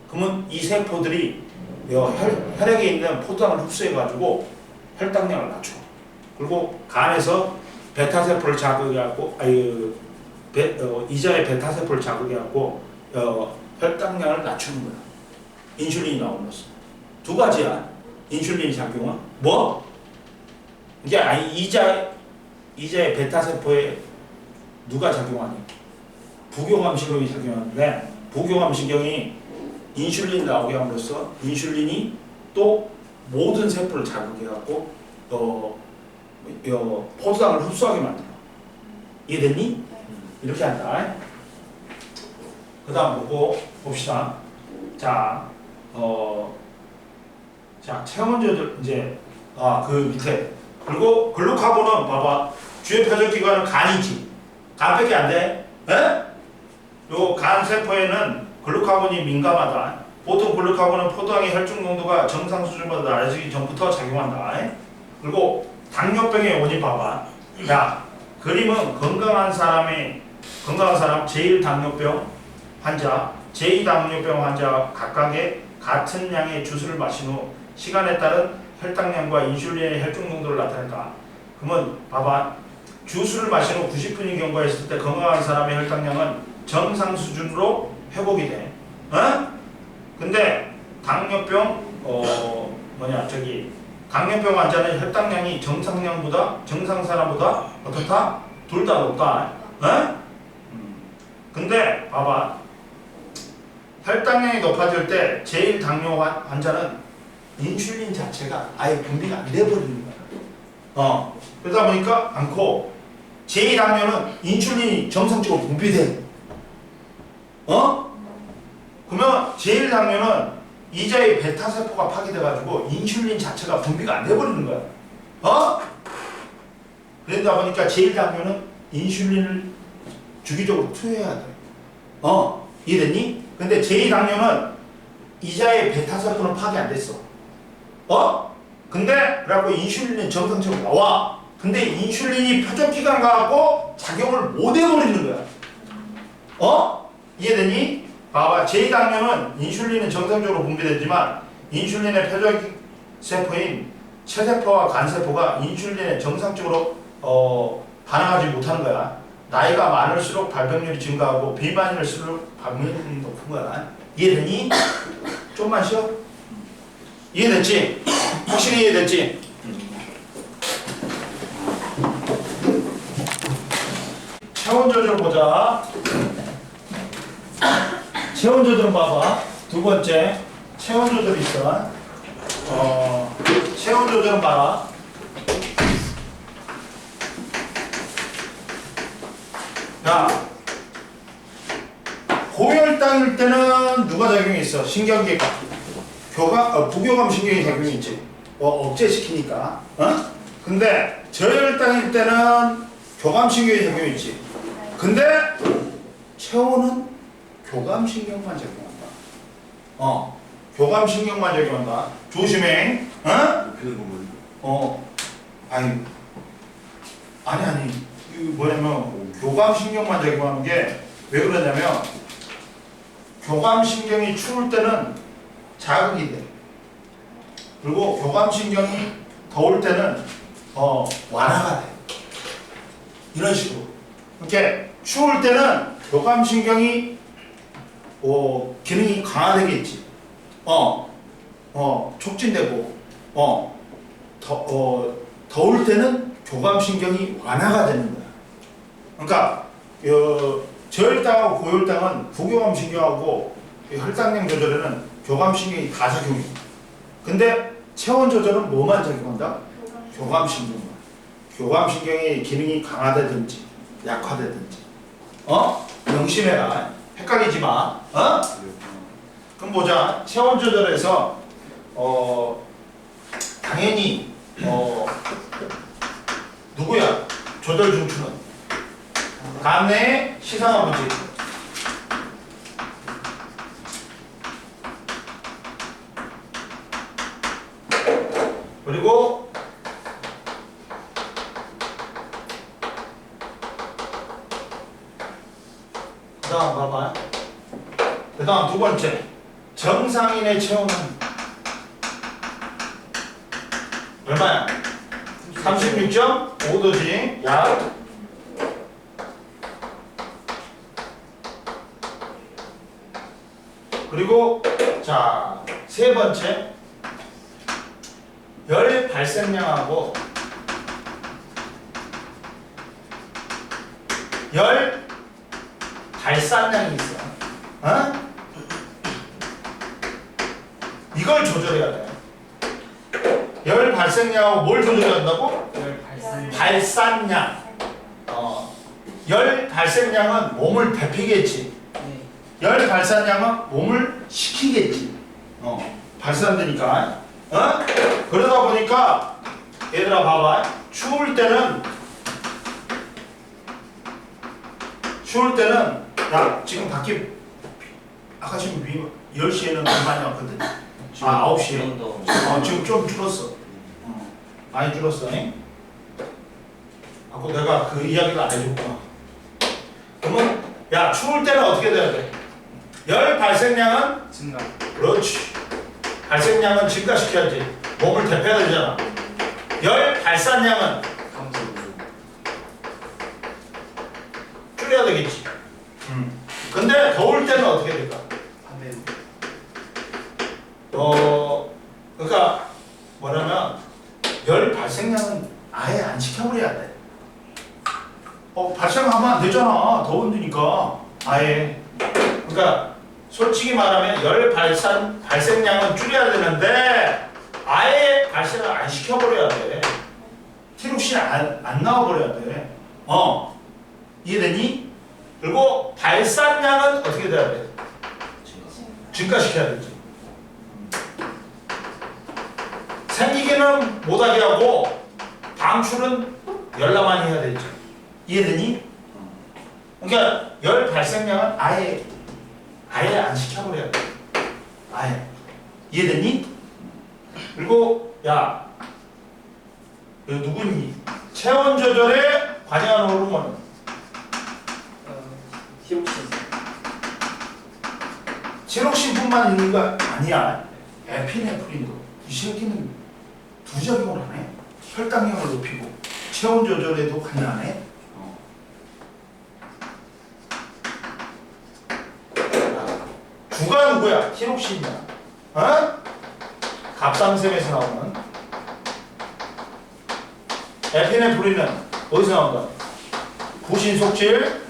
그러면 이 세포들이 혈액에 있는 포도당을 흡수해가지고 혈당량을 낮춰. 그리고 간에서 베타 세포를 자극해갖고 이자의 베타 세포를 자극해갖고 혈당량을 낮추는 거야. 인슐린이 나오면서 두 가지야. 인슐린 작용은 뭐? 이게 이자의 베타 세포에 누가 작용하니? 부교감신경이 작용하는데 부교감신경이 인슐린 나오게 함으로써 인슐린이 또 모든 세포를 자극해갖고 포도당을 흡수하게 만들어. 이해됐니? 이렇게 한다. 그 다음 보고 봅시다. 자, 체온 조절 이제 그 밑에 그리고 글루카곤은 봐봐 주요 표적기관은 간이지. 간밖에 안 돼. 요 간 세포에는 글루카곤이 민감하다. 보통 글루카곤은 포도당의 혈중 농도가 정상 수준보다 낮아지기 전부터 작용한다. 그리고 당뇨병의 원인 봐봐. 야, 그림은 건강한 사람 제1당뇨병 환자, 제2당뇨병 환자 각각의 같은 양의 주스를 마신 후 시간에 따른 혈당량과 인슐린의 혈중 농도를 나타낸다. 그러면 봐봐. 주스를 마신 후 90분이 경과했을 때 건강한 사람의 혈당량은 정상 수준으로 회복이 돼. 근데 당뇨병 당뇨병 환자는 혈당량이 정상 사람보다 어떻다? 둘 다 높다. 근데 봐봐. 혈당량이 높아질 때 제1 당뇨 환자는 인슐린 자체가 아예 분비가 안 돼버리는 거야. 그러다 보니까 않고 제2 당뇨는 인슐린이 정상적으로 분비돼. 그러면 제1 당뇨는 이자의 베타 세포가 파괴돼가지고 인슐린 자체가 분비가 안 돼버리는 거야. 그러다 보니까 제1 당뇨는 인슐린을 주기적으로 투여해야 돼. 이해됐니? 근데 제2 당뇨는 이자의 베타 세포는 파괴 안 됐어. 근데 그래갖고 인슐린은 정상적으로 나와. 근데 인슐린이 표적기관 가갖고 작용을 못 해버리는 거야. 이해되니? 봐봐. 제2당뇨는 인슐린은 정상적으로 분비되지만 인슐린의 표적세포인 체세포와 간세포가 인슐린에 정상적으로 반응하지 못하는 거야. 나이가 많을수록 발병률이 증가하고 비만일수록 발병률이 높은 거야. 이해되니? 좀만 쉬어. 이해됐지? 확실히 이해됐지? 체온 조절 보자. 체온 조절 봐봐. 두 번째 체온 조절이 있어. 체온 조절 봐라. 야, 고혈당일 때는 누가 작용이 있어? 신경계가. 부교감 신경이 작용이 있지. 억제시키니까. 근데 저혈당일 때는 교감 신경이 작용이 있지. 근데 체온은 교감 신경만 작용한다. 교감 신경만 작용한다. 조심해. 높이는 건 아니. 이거 뭐냐면 교감 신경만 작용하는 게 왜 그러냐면 교감 신경이 추울 때는 자극이 돼. 그리고 교감 신경이 더울 때는 완화가 돼. 이런 식으로. 이렇게 추울 때는 교감 신경이 기능이 강화되겠지. 촉진되고 더울 때는 교감 신경이 완화가 되는 거야. 그러니까 저혈당하고 고혈당은 부교감 신경하고 혈당량 조절에는 교감 신경이 다 작용해. 근데 체온 조절은 뭐만 작용한다? 교감 신경만. 교감 신경의 기능이 강화되든지 약화되든지. 명심해라. 헷갈리지 마. 그럼 보자. 체온 조절에서 당연히 누구야? 조절 중추는 간내 시상아버지. 그리고 그다음 봐봐. 그다음 두 번째. 정상인의 체온은 얼마야? 36.5도지. 야. 그리고 자, 세 번째. 열 발생량하고 열 발산량이 있어. 이걸 조절해야 돼. 열 발생량하고 뭘 조절해야 한다고? 발산량. 열 발생량은 몸을 데피겠지. 열 발산량은 몸을 식히겠지. 발산되니까. 그러다 보니까 얘들아 봐봐. 추울 때는 야 지금 밖에 아까 지금 10시에는 많이 왔거든. 9시에. 지금 좀 줄었어. 많이 줄었어. 아까 내가 그 이야기를 안 해줬구나. 그러면 야 추울 때는 어떻게 돼야 돼? 열 발생량은 증가. 그렇지. 발생량은 증가시켜야지. 몸을 데펴야 되잖아. 열 발산량은 줄여야 되겠지. 근데 더울 때는 어떻게 될까? 그러니까 뭐냐면 열 발생량은 아예 안 시켜버려야 돼. 발생하면 안 되잖아. 더운 데니까 아예. 그러니까 솔직히 말하면 열 발생량은 줄여야 되는데 아예 발생을 안 시켜버려야 돼. 티룩신이 안 나와버려야 돼. 이해되니? 그리고 발산량은 어떻게 돼야 돼? 증가시켜야 되지. 생기기는 못하게 하고 방출은 열나만 해야 되지. 이해되니? 그러니까 열 발생량은 아예 안 시켜버려야 돼. 아예. 이해됐니? 그리고 야, 너 누구니? 체온 조절에 관여하는 호르몬은 티록신뿐만 있는 거 아니야. 에피네프린도. 이 새끼는 두 작용을 하네. 혈당량을 높이고 체온 조절에도 관여하네. 주가 누구야? 티록신이야. 갑상샘에서 나오는. 에피네프린은 어디서 나온다? 부신 속질.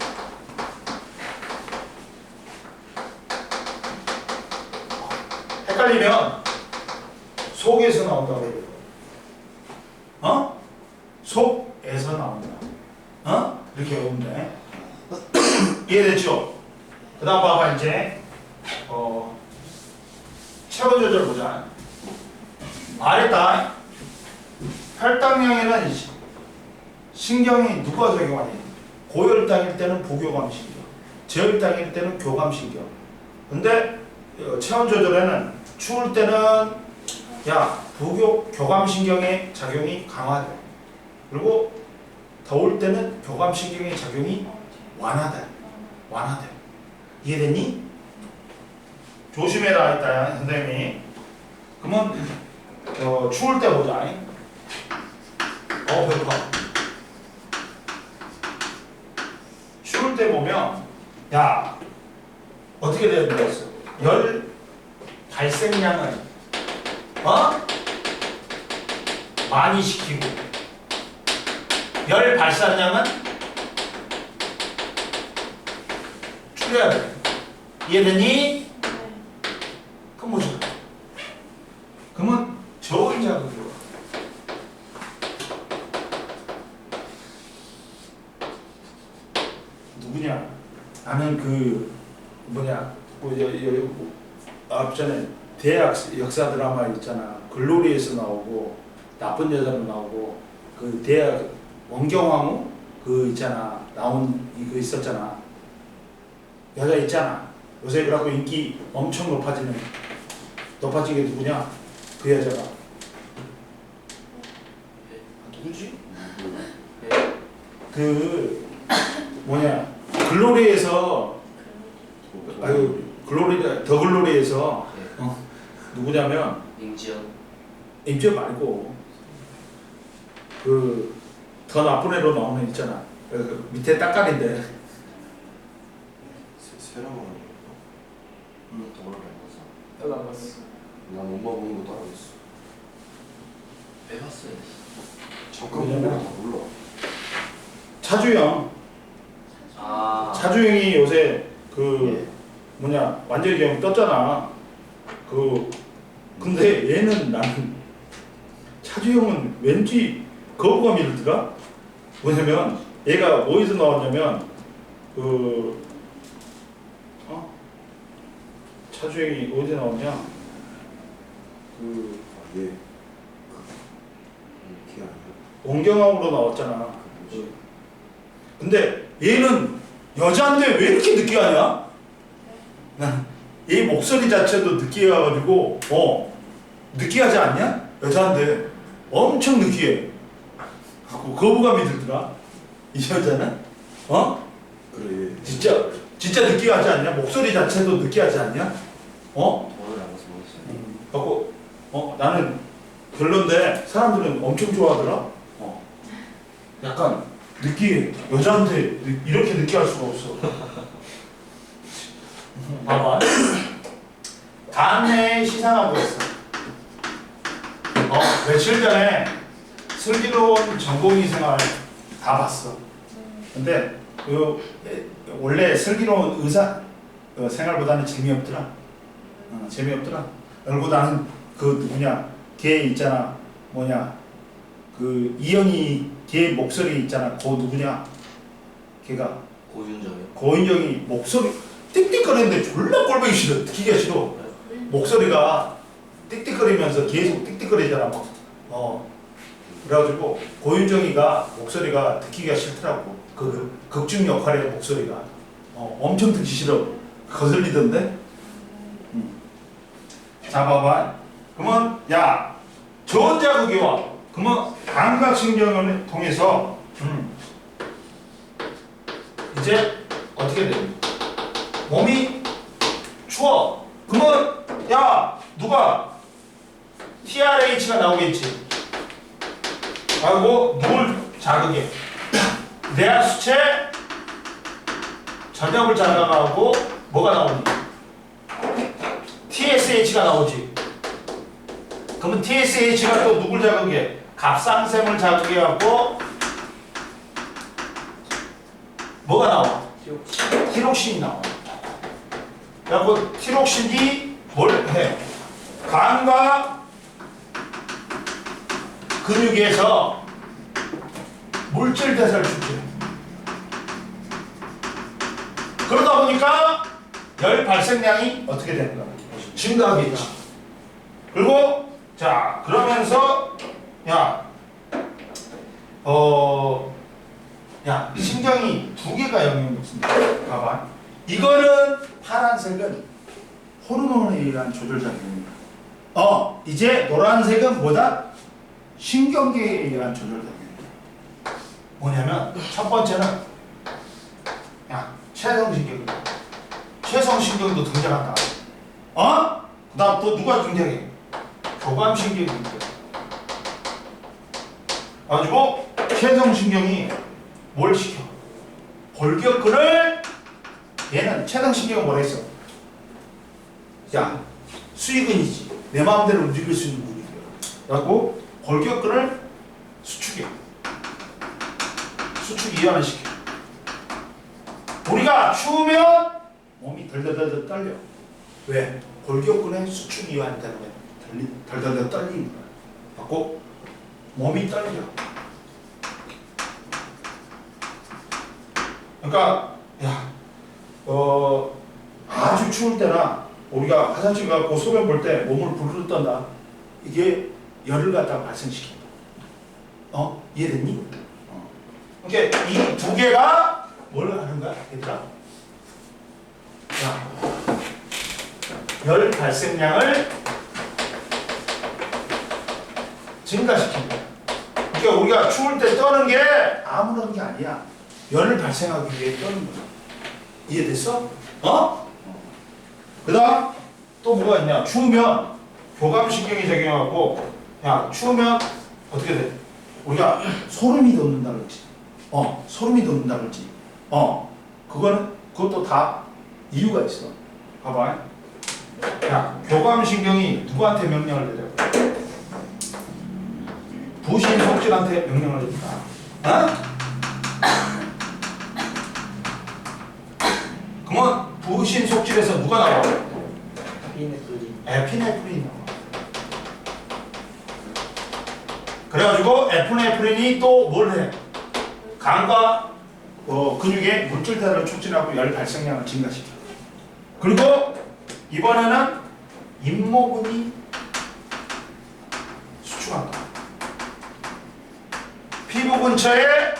헷갈리면 속에서 나온다고 해요. 어? 속에서 나온다. 어? 이렇게 외우면 돼. 이해됐죠? 그 다음 봐봐 이제 체온 조절 보자. 말했다. 혈당량에는 신경이 누가 작용하니? 고혈당일 때는 부교감신경, 저혈당일 때는 교감신경. 근데 체온 조절에는 추울 때는 교감신경의 작용이 강화돼. 그리고 더울 때는 교감신경의 작용이 완화돼. 이해됐니? 조심해라 했다 선생님이. 그러면 추울 때 보자. 배고파. 추울 때 보면 어떻게 되는 거였어? 열 발생량을 많이 시키고 열 발산량은 줄여야 돼. 이해되니? 그럼 뭐죠? 그러면 저온 자극으로 누구냐? 나는 앞전에 대학 역사 드라마 있잖아. 글로리에서 나오고 나쁜 여자로 나오고 그 대학 원경왕후 있잖아. 나온 이거 있었잖아. 여자 있잖아. 요새 그래갖고 인기 엄청 높아진 게 누구냐? 그 여자가 누구지? 글로리에서 더 글로리에서 누구냐면 임지연 말고 더 나쁜 애로 나오는 있잖아. 밑에 딱깔인데 세라고 하는 거. 더 올라가. 나도 안 봤어. 난 엄마 보는 거 따라했어. 왜 봤어요? 잠깐 보면 다 몰라. 차주영. 차주영이 요새 완전히 좀 떴잖아. 근데 얘는 나는 차주영은 왠지 거부감이 들더라. 뭐냐면 얘가 어디서 나왔냐면 차주영이 어디서 나왔냐? 얘 키 아니야? 원경함으로 나왔잖아. 근데 얘는 여자인데 왜 이렇게 느끼하냐? 얘 목소리 자체도 느끼해가지고 느끼하지 않냐? 여자인데 엄청 느끼해. 거부감이 들더라. 이 여자는 그래. 진짜 느끼하지 않냐? 목소리 자체도 느끼하지 않냐? 오늘 안 가서 먹었어요. 갖고 나는 별론데 사람들은 엄청 좋아하더라. 약간 느끼해. 여자한테 이렇게 느끼할 수가 없어. 봐봐. 다음에 시상하고 있어. 며칠 전에 슬기로운 전공의 생활 다 봤어. 근데 원래 슬기로운 의사 생활보다는 재미없더라. 재미없더라. 그리고 나는 걔 있잖아. 이영이 걔 목소리 있잖아. 누구냐? 걔가 고윤정이 목소리 띡띡거리는데 졸라 꼴보기 싫어. 듣기가 싫어. 목소리가 띡띡거리면서 계속 띡띡거리잖아. 그래가지고 고윤정이가 목소리가 듣기가 싫더라고. 극중 역할의 목소리가 엄청 듣기 싫어. 거슬리던데. 자 봐봐. 그러면 저온 자극이 와. 그러면 감각신경을 통해서 이제 어떻게 돼? 몸이 추워. 그러면 누가 TRH가 나오겠지. 하고 누굴 자극해? 뇌하 수체 전역을 자극하고 뭐가 나오니? TSH가 나오지. 그러면 TSH가 또 누굴 자극해? 갑상샘을 자극해갖고 뭐가 나와? 티록신이 나와. 그래갖고 티록신이 뭘 해? 간과 근육에서 물질 대사를 축소해. 그러다 보니까 열 발생량이 어떻게 되는 거야? 증가하겠지. 그리고 자 그러면서 야 신경이 두 개가 영향을 미친다. 봐봐. 이거는 파란색은 호르몬에 의한 조절작용입니다. 이제 노란색은 뭐다? 신경계에 의한 조절작용입니다. 뭐냐면 첫 번째는 체성신경이다. 체성신경도 등장한다. 그 다음 또 누가 등장해? 교감신경이 등장해. 가지고 체성신경이 뭘 시켜? 골격근을 얘는 체성신경은 뭐라 했어? 야 수익근이지. 내 마음대로 움직일 수 있는 근육이야. 그래갖고 골격근을 수축해. 수축 이완을 시켜. 우리가 추우면 몸이 덜덜덜 떨려. 왜? 골격근의 수축 이완 때문에 덜덜덜 떨리는 거야. 그래갖고 몸이 떨려. 그러니까 아주 추울 때나 우리가 화장실 가고 소변 볼 때 몸을 부르르 떤다. 이게 열을 갖다가 발생시킨다. 이해됐니? 그러니까 이 두 개가 뭘 하는 거야, 얘들아? 열 발생량을 증가시킨다. 그러니까 우리가 추울 때 떠는 게 아무런 게 아니야. 열을 발생하기 위해 떠는 거야. 이해됐어? 그 다음 또 뭐가 있냐? 추우면 교감신경이 작용하고 추우면 어떻게 돼? 우리가 소름이 돋는다 그러지. 소름이 돋는다 그러지. 그것도 다 이유가 있어. 봐봐. 교감신경이 누구한테 명령을 내려? 부신 속질한테 명령을 내린다. 그러면 부신 속질에서 누가 나와? 에피네프린이 나와. 그래가지고 에피네프린이 또 뭘 해? 간과 근육의 물질 대사를 촉진하고 열 발생량을 증가시켜. 그리고 이번에는 잇모근이 수축한다. 피부 근처에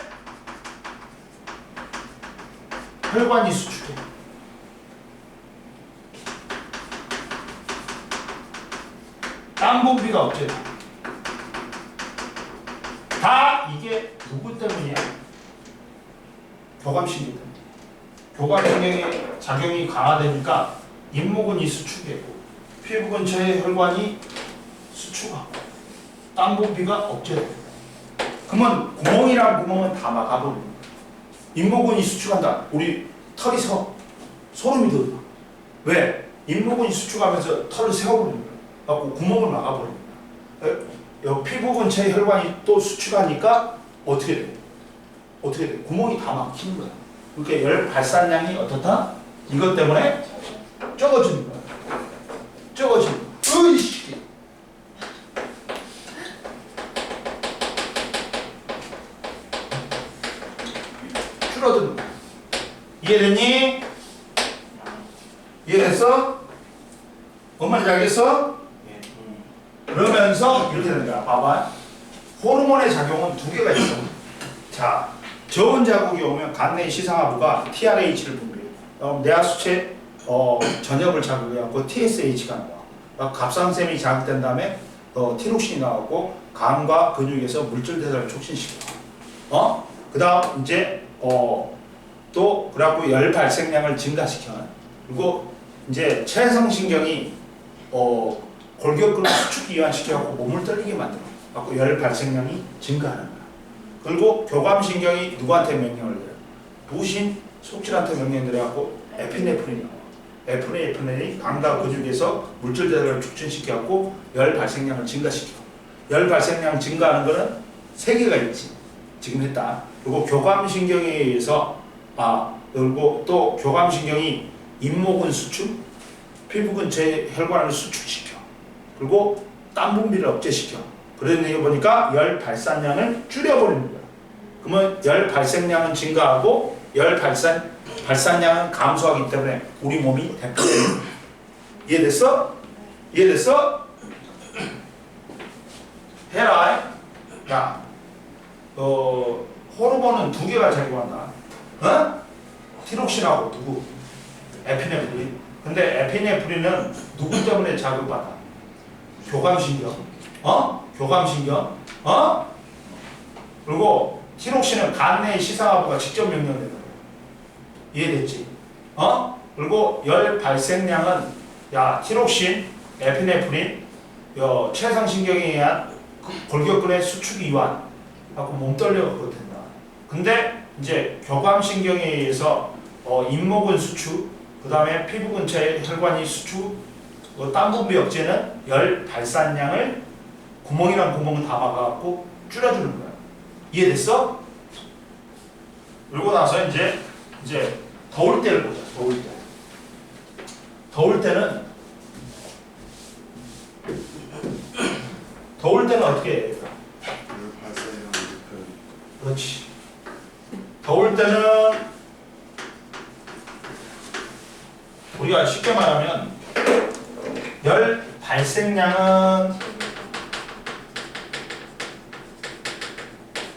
혈관이 수축해. 땀 분비가 없잖아. 다 이게 누구 때문이야? 교감신경 때문에. 교감신경의 작용이 강화되니까 잇모근이 수축되고 피부 근처의 혈관이 수축하고 땀 분비가 억제되고. 그러면 구멍이랑 구멍은 다 막아버리는 거야. 잇모근이 수축한다. 우리 털이 소름이 돋아. 왜? 잇모근이 수축하면서 털을 세워버리는 거야. 그래갖고 구멍을 막아버리는 거야. 피부 근처의 혈관이 또 수축하니까 어떻게 돼? 구멍이 다 막히는 거야. 그러니까 열 발산량이 어떻다? 이것 때문에 적어지는 거야. 적어지는 거야. 으이씨! 줄어드는 거야. 이해됐니? 이해됐어? 뭔 말인지 알겠어? 그러면서 이렇게 되는 거야. 봐봐. 호르몬의 작용은 두 개가 있어. 자, 저온 자극이 오면 간내 시상하부가 TRH를 분비해. 뇌하수체 전엽을 자극해갖고 TSH가 나와. 갑상샘이 자극된 다음에 티록신이 나오고 간과 근육에서 물질 대사를 촉진시켜. 그 다음 이제 또 그래갖고 열 발생량을 증가시켜. 그리고 이제 체성신경이 골격근을 수축 이완시켜갖고 몸을 떨리게 만들어. 갖고 열 발생량이 증가하는 거야. 그리고 교감신경이 누구한테 명령을 내려? 부신 속질한테 명령을 내려갖고 에피네프린이 나와. 에피네프린이 간과 근육에서 물질 대사를 촉진시켜갖고 열 발생량을 증가시켜. 열 발생량 증가하는 거는 세 개가 있지. 지금 했다. 그리고 교감신경에 의해서 그리고 또 교감신경이 잇모근 수축, 피부 근처의 혈관을 수축시켜. 그리고 땀 분비를 억제시켜. 그러니 보니까 열 발산량을 줄여버리는 거야. 그러면 열 발생량은 증가하고 열 발산량은 감소하기 때문에 우리 몸이 대표돼요. 이해됐어? 이해됐어? 해라. 야, 호르몬은 두 개가 작용한다. 어? 티록신하고 누구? 에피네프린. 근데 에피네프린은 누구 때문에 자극받아? 교감신경. 교감신경. 그리고 티록신은 간 내의 시상하부가 직접 명령되는 거야. 이해됐지? 그리고 열 발생량은 티록신, 에피네프린, 최상신경에 의한 골격근의 수축 이완 하고 몸 떨려가 그렇단다. 근데 이제 교감신경에 의해서 잇목은 수축, 그 다음에 피부 근처의 혈관이 수축, 땀 분비 억제는 열 발산량을 구멍이랑 구멍을 다 막아갖고 줄여주는 거야. 이해됐어? 그러고 나서 이제 더울 때를 보자. 더울 때. 더울 때는 어떻게 해? 그렇지. 더울 때는 우리가 쉽게 말하면 열 발생량은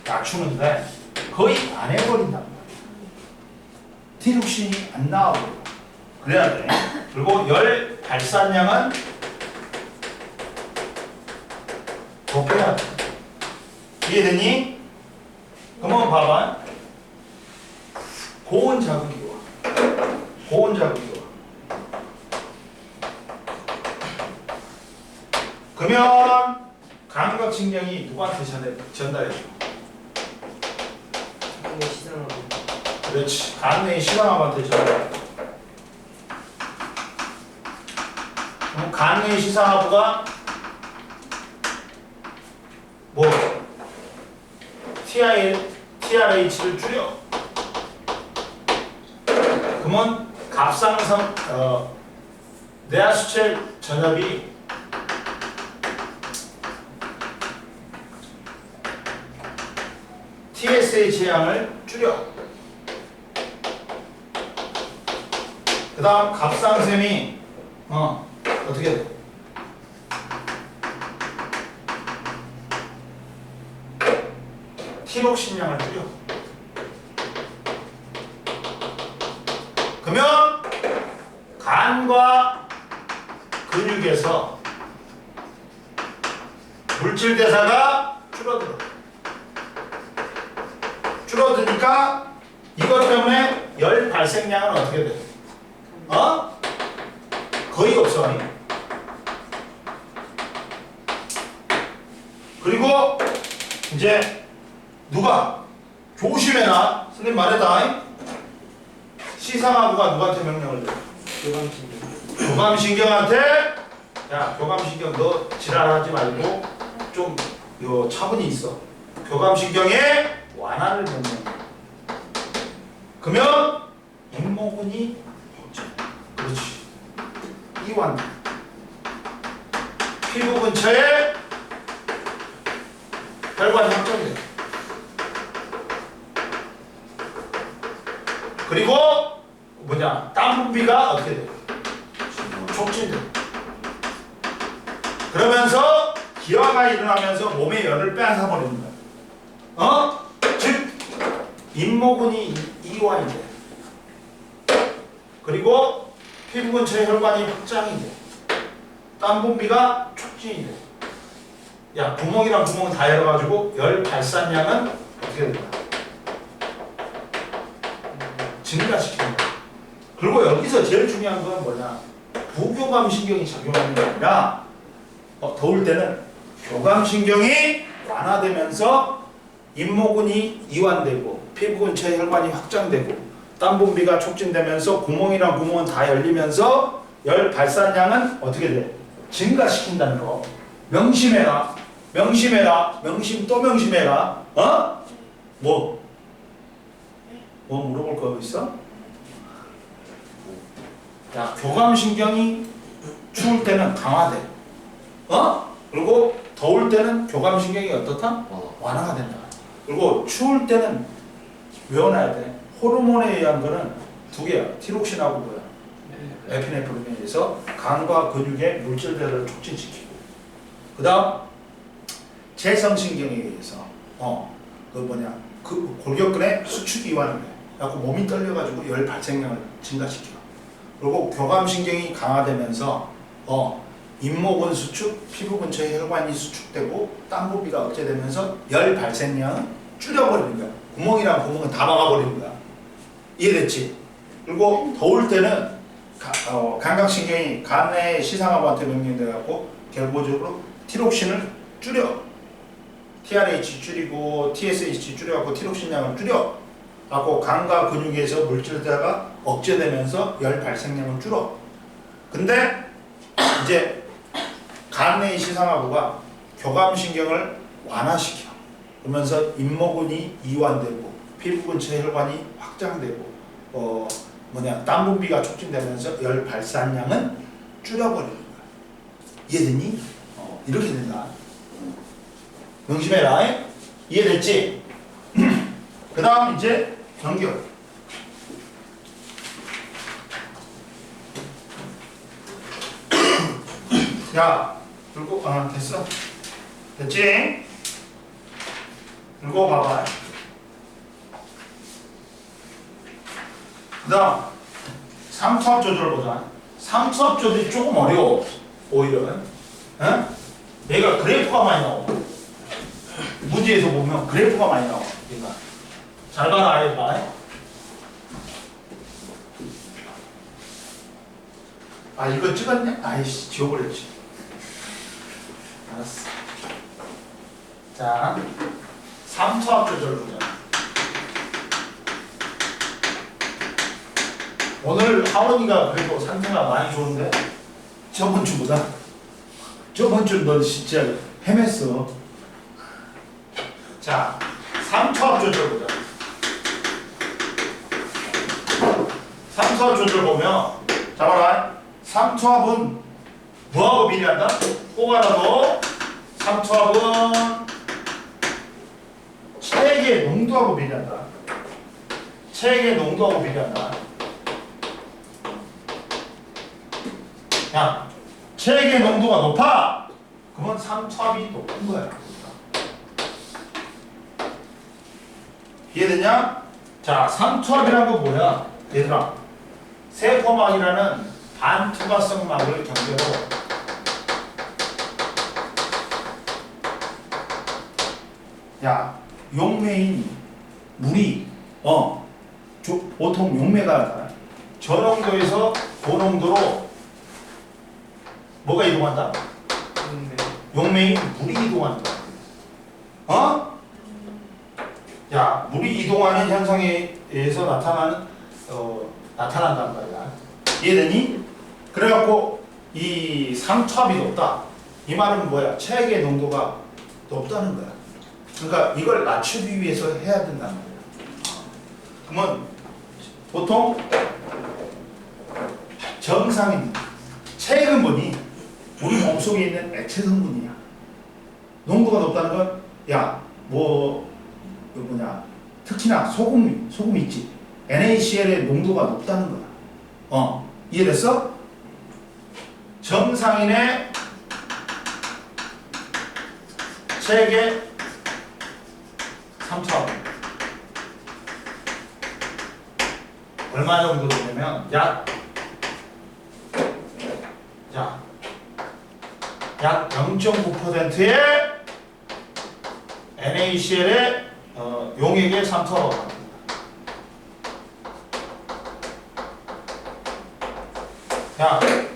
낮추는데 거의 안 해버린단 말이야. 티록신이 안 나와버려. 그래야 돼. 그리고 열 발산량은 높여야 돼. 이해되니? 그러면 봐봐. 고온 자극이 와. 고온 자극이 와. 그러면 감각신경이 누구한테 전달해줘? 그렇지. 간 내의 시상하부한테 전달해. 그럼 간 내의 시상하부가 뭐 TRH를 줄여. 그러면 갑상선 뇌하수체 전엽이 TSH 양을 줄여. 그 다음 갑상샘이 어떻게 돼? 티록신량을 줄여. 그러면 간과 근육에서 물질 대사가 줄어드니까 이것 때문에 열 발생량은 어떻게 돼? 거의 없어. 그리고 이제 누가 조심해라. 선생님 말했다. 시상하부가 누구한테 명령을 줘? 교감신경한테. 야, 교감신경 너 지랄하지 말고 좀 차분히 있어. 교감신경에 완화를 명령. 그러면 잇모근이 그렇지. 이완. 피부 근처에 혈관이 확정돼. 그리고 땀 분비가 어떻게 돼? 촉진돼. 그러면서 기화가 일어나면서 몸의 열을 빼앗아 버리는 거야. 즉 잇모근이 이완이 돼. 그리고 피부 근처의 혈관이 확장이 돼. 땀 분비가 촉진이 돼. 야, 구멍이랑 구멍 다 열어가지고 열 발산량은 어떻게 될까? 증가시키는 거야. 그리고 여기서 제일 중요한 건 뭐냐? 부교감신경이 작용하는 게 아니라 더울 때는 교감신경이 완화되면서 잇모근이 이완되고 피부 근처의 혈관이 확장되고 땀 분비가 촉진되면서 구멍이랑 구멍은 다 열리면서 열 발산량은 어떻게 돼? 증가시킨다는 거. 명심해라. 명심해라. 명심 또 명심해라. 뭐 물어볼 거 있어? 야, 교감신경이 추울 때는 강화돼. 그리고 더울 때는 교감신경이 어떻다? 완화가 된다. 그리고 추울 때는 외워놔야 돼. 호르몬에 의한 거는 두 개야. 티록신하고 뭐야? 에피네프린에 의해서 간과 근육의 물질 대사를 촉진시키고, 그 다음 재성신경에 의해서 그 골격근의 수축 이완을 해. 그래서 몸이 떨려가지고 열 발생량을 증가시켜. 그리고 교감신경이 강화되면서 잇모근 수축, 피부 근처에 혈관이 수축되고 땀 부비가 억제되면서 열 발생량은 줄여버리는 거야. 구멍은 다 막아버리는 거야. 이해됐지? 그리고 더울 때는 감각신경이 간의 시상하부한테 명령돼갖고 결과적으로 티록신을 줄여. TRH 줄이고 TSH 줄여갖고 티록신량을 줄여. 갖고 간과 근육에서 물질대가 억제되면서 열 발생량을 줄여. 근데 이제 간의 시상하부가 교감신경을 완화시켜. 그러면서 잇모근이 이완되고 피부 근처 혈관이 확장되고 땀 분비가 촉진되면서 열 발산량은 줄여버리는 거야. 이해됐니? 이렇게 된다. 명심해라. 이해됐지? 그 다음 이제 연결. 야, 들고 됐어. 됐지? 들고 봐봐. 그 다음 삼투압 조절 보자. 삼투압 조절이 조금 어려워. 오히려 얘가 그래프가 많이 나와. 문제에서 보면 그래프가 많이 나와. 얘가 잘 봐라. 아예 봐. 이거 찍었냐? 아이씨, 지워버렸지. 알았어. 자, 삼투압 조절 보자. 오늘 하원이가 그래도 상태가 많이 좋은데 저번 주보다. 저번 주는 너 진짜 헤맸어. 자, 삼투압 조절 보자. 삼투압 조절 보면 잡아라. 삼투압은 뭐하고 비례한다? 꼭 알아도 삼투압은 체액의 농도하고 비례한다. 체액의 농도하고 비례한다. 야, 체액의 농도가 높아! 그러면 삼투압이 높은 거야. 이해되냐? 자, 삼투압이라는 거 뭐야? 얘들아, 세포막이라는 반투과성 막을 경계로 용매인 물이 보통 용매가 저 농도에서 그 농도로 뭐가 이동한다? 용매인 물이 이동한다. 물이 이동하는 현상에 의해서 나타난단 말이야. 이해되니? 그래갖고 이 삼투압이 높다. 이 말은 뭐야? 체액의 농도가 높다는 거야. 그러니까 이걸 낮추기 위해서 해야 된다는 거야. 그러면 보통 정상인 체액은 뭐니? 우리 몸속에 있는 액체 성분이야. 농도가 높다는 건 특히나 소금 있지. NaCl의 농도가 높다는 거야. 이해됐어? 정상인의 체액의 삼투압 얼마 정도 되냐면 약 0.9%의 NaCl의 용액의 삼투압을 합니다.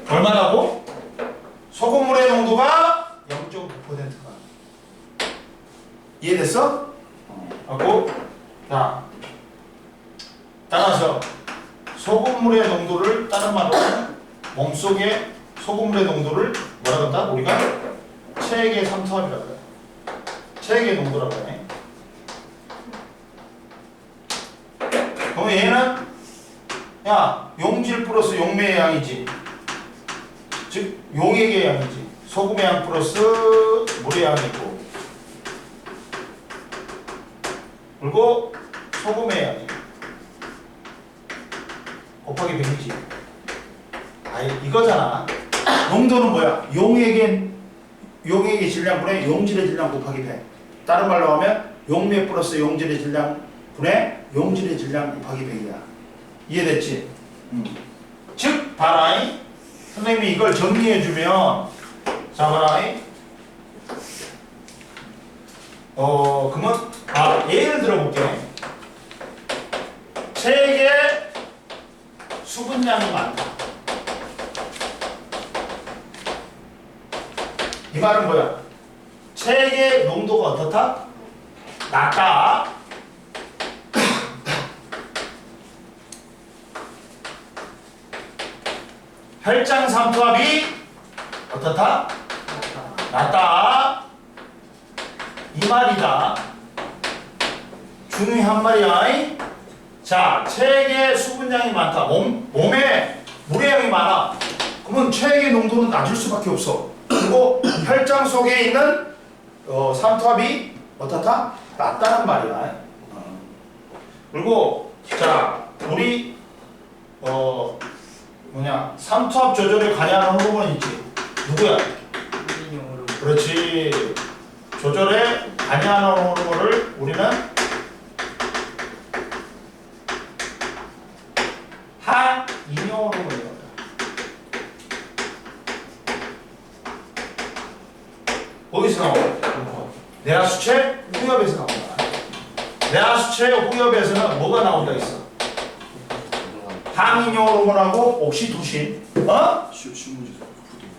얼마라고? 소금물의 농도가 0.9%가. 이해됐어? 하고 따라서 소금물의 농도를 다른 말로 몸속에 소금물의 농도를 뭐라고 한다? 우리가 체액의 삼투압이라고 해. 체액의 농도라고 해. 그럼 얘는 용질 플러스 용매의 양이지. 즉 용액의 양이지. 소금의 양 플러스 물의 양이 있고 그리고 소금의 양이 곱하기 100이지. 아이 이거잖아. 농도는 뭐야? 용액의 질량분의 용질의 질량 곱하기 100. 다른 말로 하면 용매 플러스 용질의 질량 분의 용질의 질량 곱하기 100이야. 이해됐지? 즉 봐라이. 선생님이 이걸 정리해주면 자 봐라이. 그러면 예를 들어볼게. 책에 수분량이 많다. 이 말은 뭐야? 책의 농도가 어떻다? 낮다. 혈장 삼투압이 어떻다? 낮다. 이 말이다. 중요한 말이야. 자, 체액의 수분량이 많다. 몸에 물의 양이 많아. 그러면 체액의 농도는 낮을 수밖에 없어. 그리고 혈장 속에 있는 삼투압이 어떻다? 낮다는 말이야. 그리고 자, 우리 삼투압 조절에 관여하는 호르몬 있지. 누구야? 그렇지. 조절에 관여하는 호르몬을 우리는 항이뇨 호르몬이라고 해요. 어디서 나와? 내하수체 후엽에서 나온다. 내하수체 후엽에서는 뭐가 나온다 했어? 항이뇨 호르몬하고 옥시토신.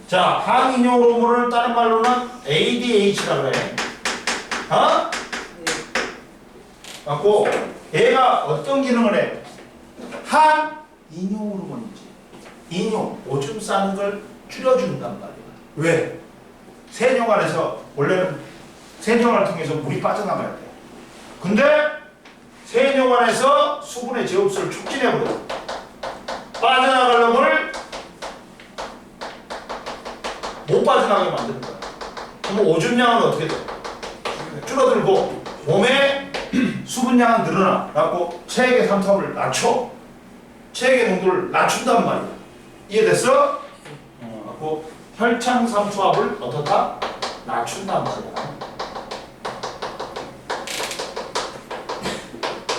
자, 항이뇨 호르몬을 다른 말로는 ADH라고 해. 갖고 얘가 어떤 기능을 해? 항이뇨 호르몬이지. 이뇨, 오줌 싸는 걸 줄여준단 말이야. 왜? 세뇨관에서 원래는 세뇨관을 통해서 물이 빠져나가야 돼. 근데 세뇨관에서 수분의 제흡수를 촉진해버려. 빠져나갈 놈을 못 빠져나가게 만드는 거야. 그럼 오줌량은 어떻게 돼? 줄어들고 몸에 수분량은 늘어나. 그래갖고 체액의 삼투압을 낮춰. 체액의 농도를 낮춘단 말이야. 이해됐어? 그래갖고 혈장 삼투압을 어떻다? 낮춘단 말이야.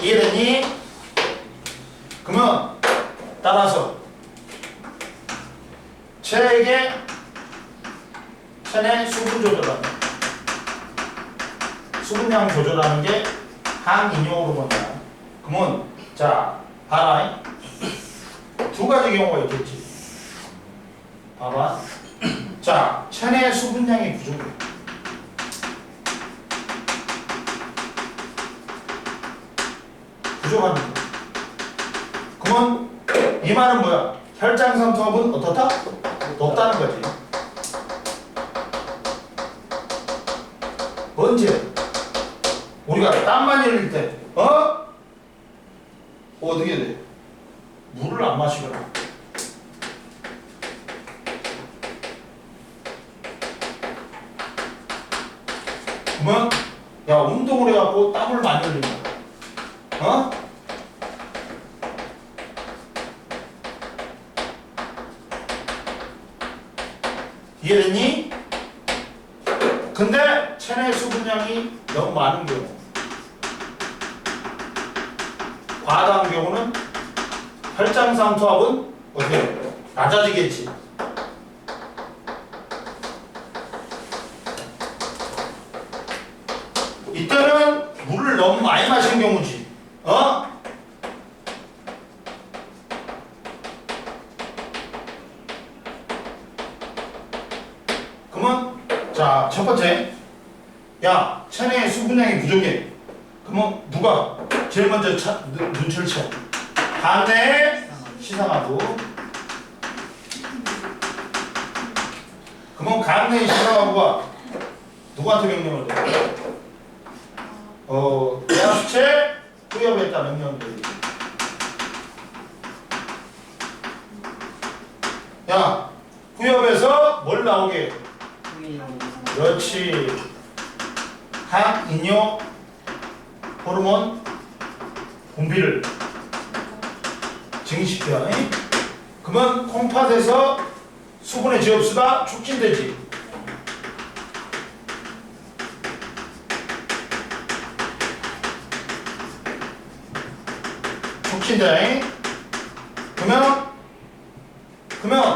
이해됐니? 그러면 따라서 체액의 체내 수분 조절하는 수분량 조절하는 게 항이뇨 호르몬이야. 그러면 자 봐라. 두 가지 경우가 있겠지. 봐봐. 자, 체내 수분량이 부족해. 부족합니다. 그러면 이 말은 뭐야? 혈장 삼투압은 어떻다? 높다는 거지. 언제? 우리가 땀만 흘릴 때, 어떻게 돼? 물을 안 마시거나. 그러면 야 운동을 해갖고 땀을 많이 흘린다. 이해됐니? 근데 체내 수분량이 너무 많은 경우, 과다한 경우는 혈장 삼투압은 어떻게 해? 낮아지겠지. 이때는 물을 너무 많이 마신 경우지. 그러면 자, 첫 번째, 야 체내의 수분량이 부족해. 그러면 누가 제일 먼저 눈치를 쳐? 간내 시상하고. 그러면 간내 시상하고가 누구한테 명령을 해? 내하수체 후엽에다 명령을 해. 야, 후엽에서 뭘 나오게 해? 그렇지. 항이뇨 호르몬 분비를 증식시켜. 그러면 콩팥에서 수분의 지흡수가 촉진되지. 촉진돼. 그러면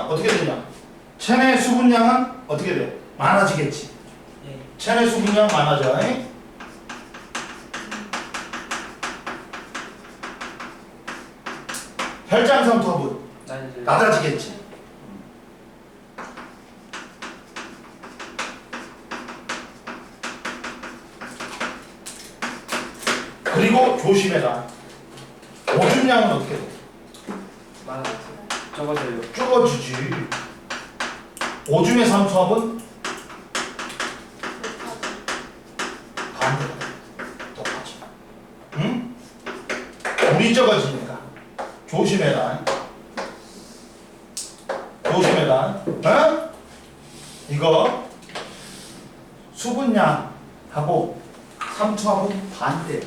어떻게 되냐? 체내 수분량은 어떻게 돼? 많아지겠지. 네. 체내 수분량 많아져. 혈장성토분 낮아지겠지. 그리고 조심해라. 오줌량은 어떻게 돼? 적어져요. 줄어지지. 오줌의 삼투압은 반대가 돼. 똑같이. 응? 물이 적어지니까 조심해라. 조심해라. 어? 이거 수분량하고 삼투압은 반대.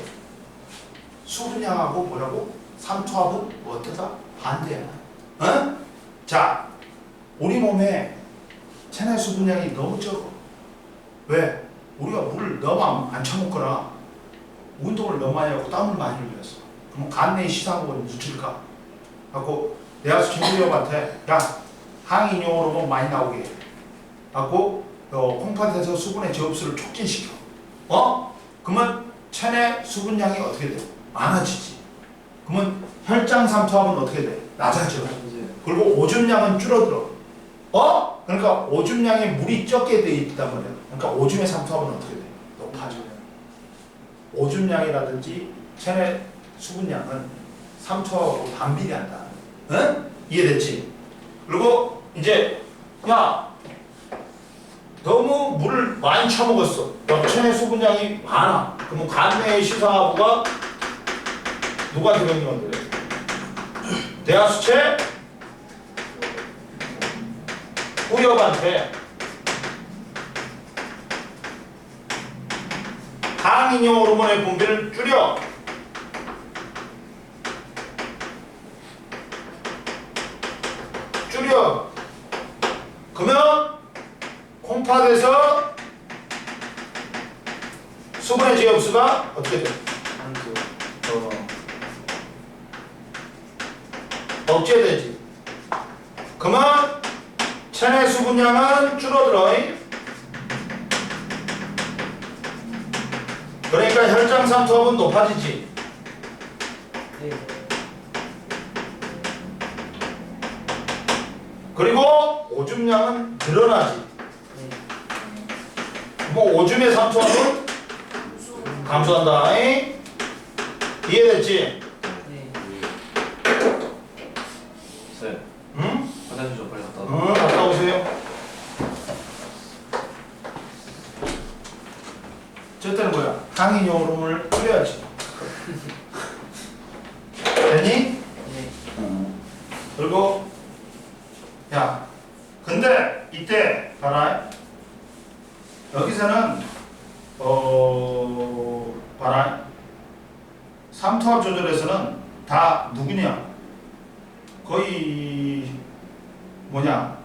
수분량하고 뭐라고? 삼투압은 어떠다? 반대야. 어? 자, 우리 몸에 체내 수분량이 너무 적어. 왜? 우리가 물을 너무 안 처먹거나 운동을 너무 많이 하고 땀을 많이 흘렸어. 그럼 간 내 시상물이 묻힐까? 하고 내가 김구엽한테 야, 항이뇨 호르몬 많이 나오게 해. 하고 콩팥에서 수분의 지흡수를 촉진시켜. 그러면 체내 수분량이 어떻게 돼? 많아지지. 그러면 혈장 삼투압은 어떻게 돼? 낮아져. 그리고 오줌량은 줄어들어. 그러니까 오줌량에 물이 적게 돼 있단 말이야. 그러니까 오줌의 삼투압은 어떻게 돼? 높아져. 오줌량이라든지 체내 수분량은 삼투압하고 반비례한다. 응? 이해됐지? 그리고 이제 야, 너무 물을 많이 처먹었어. 체내 수분량이 많아. 그러면 간내의 시사하부가 누구한테 명령을 해? 대하수체 후엽한테 항이뇨 호르몬의 분비를 줄여. 그러면 콩팥에서 수분의 지흡수가 어떻게 돼? 억제되지. 그러면 체내 수분량은 줄어들어. 그러니까 혈장 삼투압은 높아지지. 네. 그리고 오줌량은 늘어나지. 뭐 오줌의 삼투압은 감소한다. 이해됐지? 네. 쌤, 응? 화장실 좀 빨리 갔다 와. 응, 갔다 오세요. 저 때는 뭐야? 항이뇨 호르몬을 줄여야지. 됐니? 네. 그리고 야, 근데 이때 봐라. 여기서는 봐라. 삼투압 조절에서는 다 누구냐? 거의 뭐냐?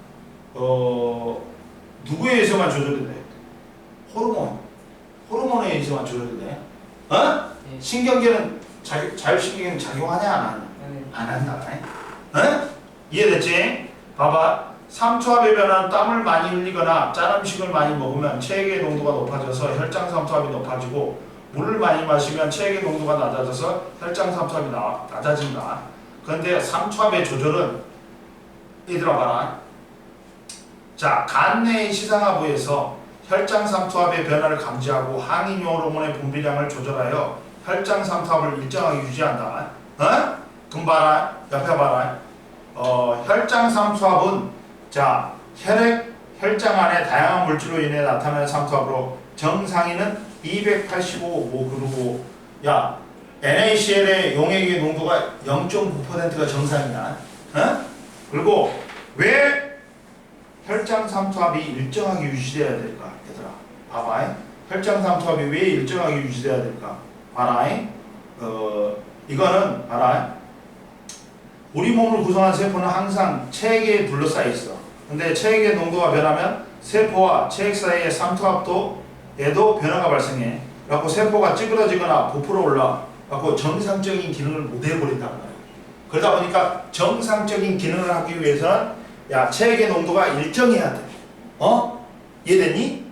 누구에 의해서만 조절이 돼? 호르몬에 의해서만 조절이 돼. 네. 신경계는 자율신경계는 작용하냐 안 하냐? 네. 안 한다. 이해됐지? 봐봐. 삼투압의 변화는 땀을 많이 흘리거나 짠 음식을 많이 먹으면 체액의 농도가 높아져서 혈장 삼투압이 높아지고, 물을 많이 마시면 체액의 농도가 낮아져서 혈장 삼투압이 낮아진다. 그런데 삼투압의 조절은 얘들아 봐라. 자, 간 내의 시상하부에서 혈장 삼투압의 변화를 감지하고 항이뇨 호르몬의 분비량을 조절하여 혈장 삼투압을 일정하게 유지한다. 그럼 봐라. 옆에 봐라. 혈장 삼투압은 자, 혈장 안에 다양한 물질로 인해 나타나는 삼투압으로 정상인은 285. 그리고 야, NaCl의 용액의 농도가 0.9%가 정상이야. 그리고 왜 혈장 삼투압이 일정하게 유지돼야 될까, 얘들아? 봐봐. 혈장상투압이 왜 일정하게 유지돼야 될까? 봐라. 이거는 봐라. 우리 몸을 구성한 세포는 항상 체액에 둘러싸여 있어. 근데 체액의 농도가 변하면 세포와 체액 사이의 삼투압도 에도 변화가 발생해. 그래갖고 세포가 찌그러지거나 부풀어 올라. 그래갖고 정상적인 기능을 못 해버린단 말이야. 그러다 보니까 정상적인 기능을 하기 위해서는 야 체액의 농도가 일정해야 돼. 이해됐니?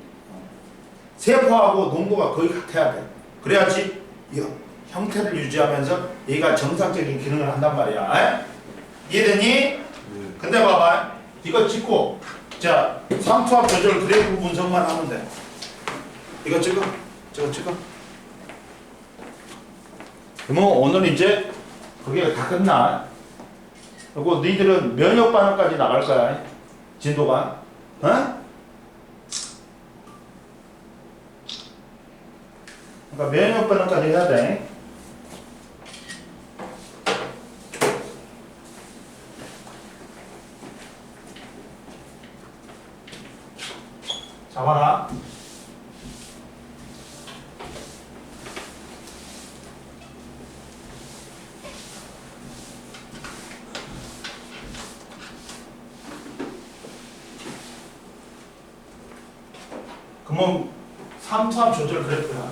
세포하고 농도가 거의 같아야 돼. 그래야지 이 형태를 유지하면서 얘가 정상적인 기능을 한단 말이야. 이해됐니? 네. 근데 봐봐. 이거 찍고 자 삼투압 조절 그래프 분석만 하면 돼. 이거 찍어. 저거 찍어. 그러면 오늘 이제 그게 다 끝나. 그리고 너희들은 면역 반응까지 나갈 거야. 진도가. 그러니까 면역 반응까지 해야 돼. 잡아라. 그러면 삼투압 조절 그래프야.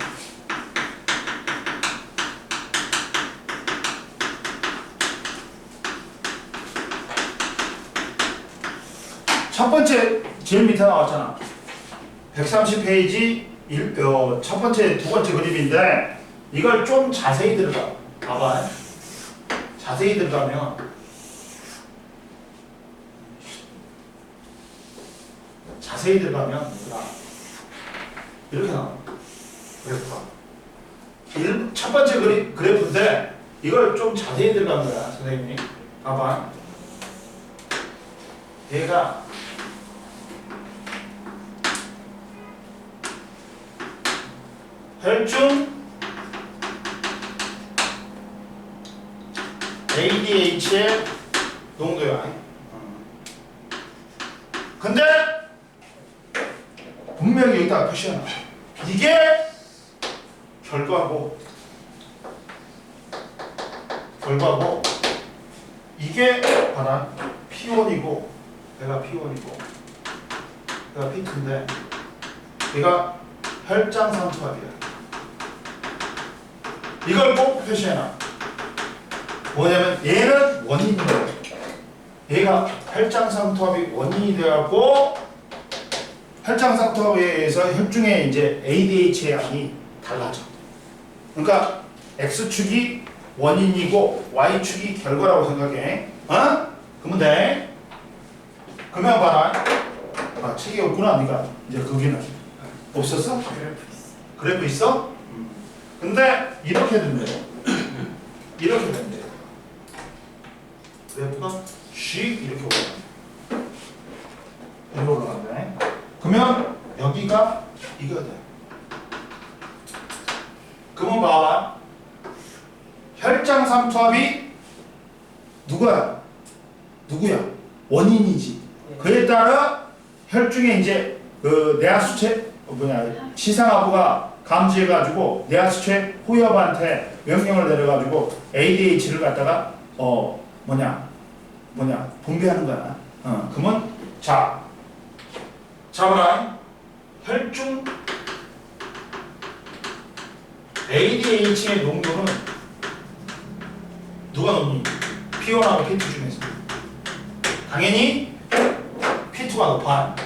첫 번째 제일 밑에 나왔잖아. 130페이지 첫 번째 두 번째 그림인데 이걸 좀 자세히 들어가. 봐봐. 자세히 들어가면 이렇게 나와. 그래프가. 첫 번째 그래프인데 이걸 좀 자세히 들어간 거야, 선생님이. 봐봐. 얘가 혈중 ADH의 농도야. 근데 분명히 여기다가 표시해놔. 이게 결과고 이게 봐라 P1이고 얘가 P1이고 얘가 P2인데 얘가 혈장 삼투압이야. 이걸 꼭 표시해놔. 뭐냐면 얘는 원인이 돼. 얘가 혈장 삼투압이 원인이 돼갖고 혈장 삼투압에 의해서 혈중의 이제 ADH의 양이 달라져. 그러니까 X축이 원인이고 Y축이 결과라고 생각해. 그러면 돼. 그러면 봐라. 책이 없구나. 니가 이제 거기는 없었어? 그래프 있어? 근데 이렇게 된대. 이렇게 된대. 그래프가 씩 이렇게 올라가. 이렇게 올라간대. 그러면 여기가 이거 돼. 그러면 봐. 혈장 삼투압이 누구야? 원인이지. 그에 따라 혈중에 이제 그 뇌하수체 시상하부가 감지해가지고 뇌하수체 후엽한테 명령을 내려가지고 ADH를 갖다가 분비하는 거야. 그러면 잡아라. 혈중 ADH의 농도는 누가 높니? P1하고 P2 중에서 당연히 P2가 높아.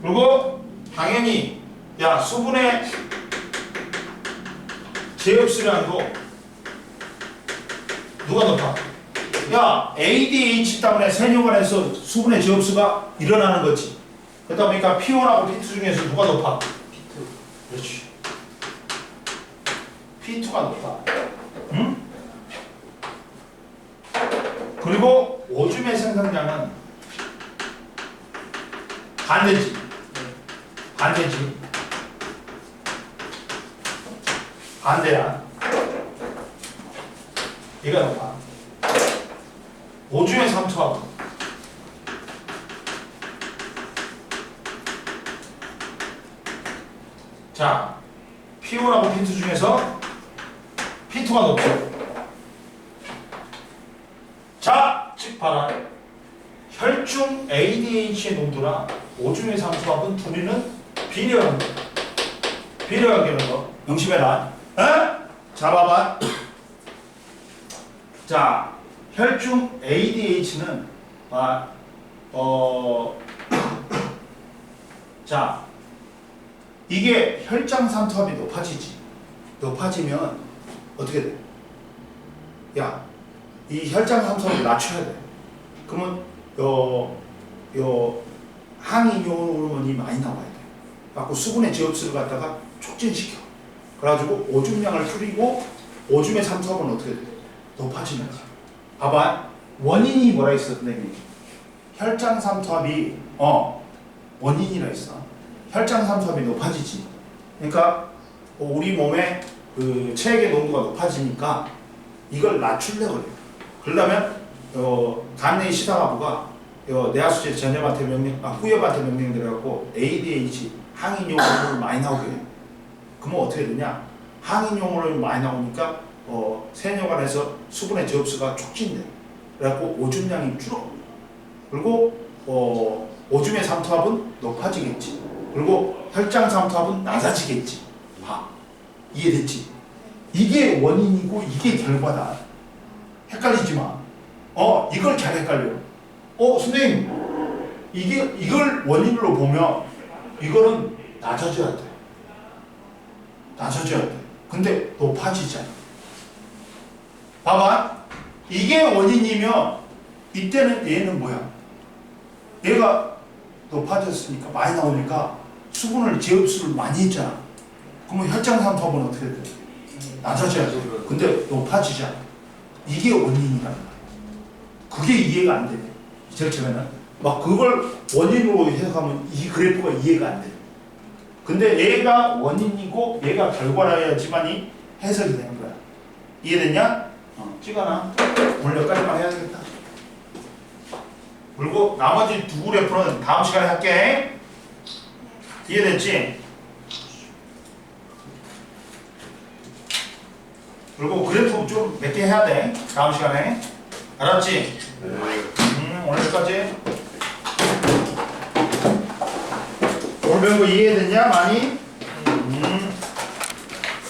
그리고 당연히 수분의 제흡수량도 누가 높아? ADH 때문에 세뇨관에서 수분의 제흡수가 일어나는 거지. 그러다 보니까 P1하고 P2 중에서 누가 높아? P2. 그렇지. P2가 높아. 응? 그리고 오줌의 생성량은 반대지. 반대야. 얘가 높아. 오줌의 삼투압 자, P1하고 P2 중에서 P2가 높죠. 자, 즉 봐라. 혈중 ADH의 농도랑 오줌의 삼투압은 둘이는 비례한 거. 비례하게는 거. 명심해라. 에? 자, 봐봐. 자, 혈중 ADH는 자, 이게 혈장 삼투압이 높아지지. 높아지면 어떻게 돼? 야, 이 혈장 삼투압을 낮춰야 돼. 그러면 항이뇨 호르몬이 많이 나와야 돼. 갖고 수분의 제흡수를 갖다가 촉진시켜. 그래가지고 오줌량을 줄이고 오줌의 삼투압은 어떻게 돼? 높아지는 거야. 봐봐. 원인이 뭐라 했어, 선생님? 혈장 삼투압이 원인이라 했어. 혈장 삼투압이 높아지지. 그러니까 우리 몸에 그 체액의 농도가 높아지니까 이걸 낮추려고 그래. 그러려면 간내 시사가부가 내하수체 전염한테 후엽한테 명령들어갖고 ADH 항인용 호르몬을 많이 나오게 해. 그러면 어떻게 되냐? 항인용 호르몬이 많이 나오니까 세뇨관에서 수분의 제흡수가 촉진돼. 그래갖고 오줌량이 줄어. 그리고 오줌의 삼투압은 높아지겠지. 그리고 혈장 삼투압은 낮아지겠지. 이해됐지? 이게 원인이고 이게 결과다. 헷갈리지 마. 이걸 잘 헷갈려. 선생님, 이걸 원인으로 보면 이거는 낮아져야 돼. 낮아져야 돼. 근데 높아지잖아. 봐봐. 이게 원인이면 이때는 얘는 뭐야? 얘가 높아졌으니까 많이 나오니까 수분을 제흡수를 많이 했잖아. 그러면 혈장 삼투압은 어떻게 돼? 낮아져야 돼. 근데 높아지잖아. 이게 원인이란 말이야. 그게 이해가 안 돼. 제일 처음에는 막 그걸 원인으로 해석하면 이 그래프가 이해가 안 돼. 근데 얘가 원인이고 얘가 결과라야지만이 해석이 되는 거야. 이해됐냐? 찍어놔. 오늘 여기까지만 해야 되겠다. 그리고 나머지 두 그래프는 다음 시간에 할게. 이해됐지? 그리고 그래프 좀 몇 개 해야 돼. 다음 시간에. 알았지? 오늘 여기까지. 오늘 배운 거 이해됐냐? 많이?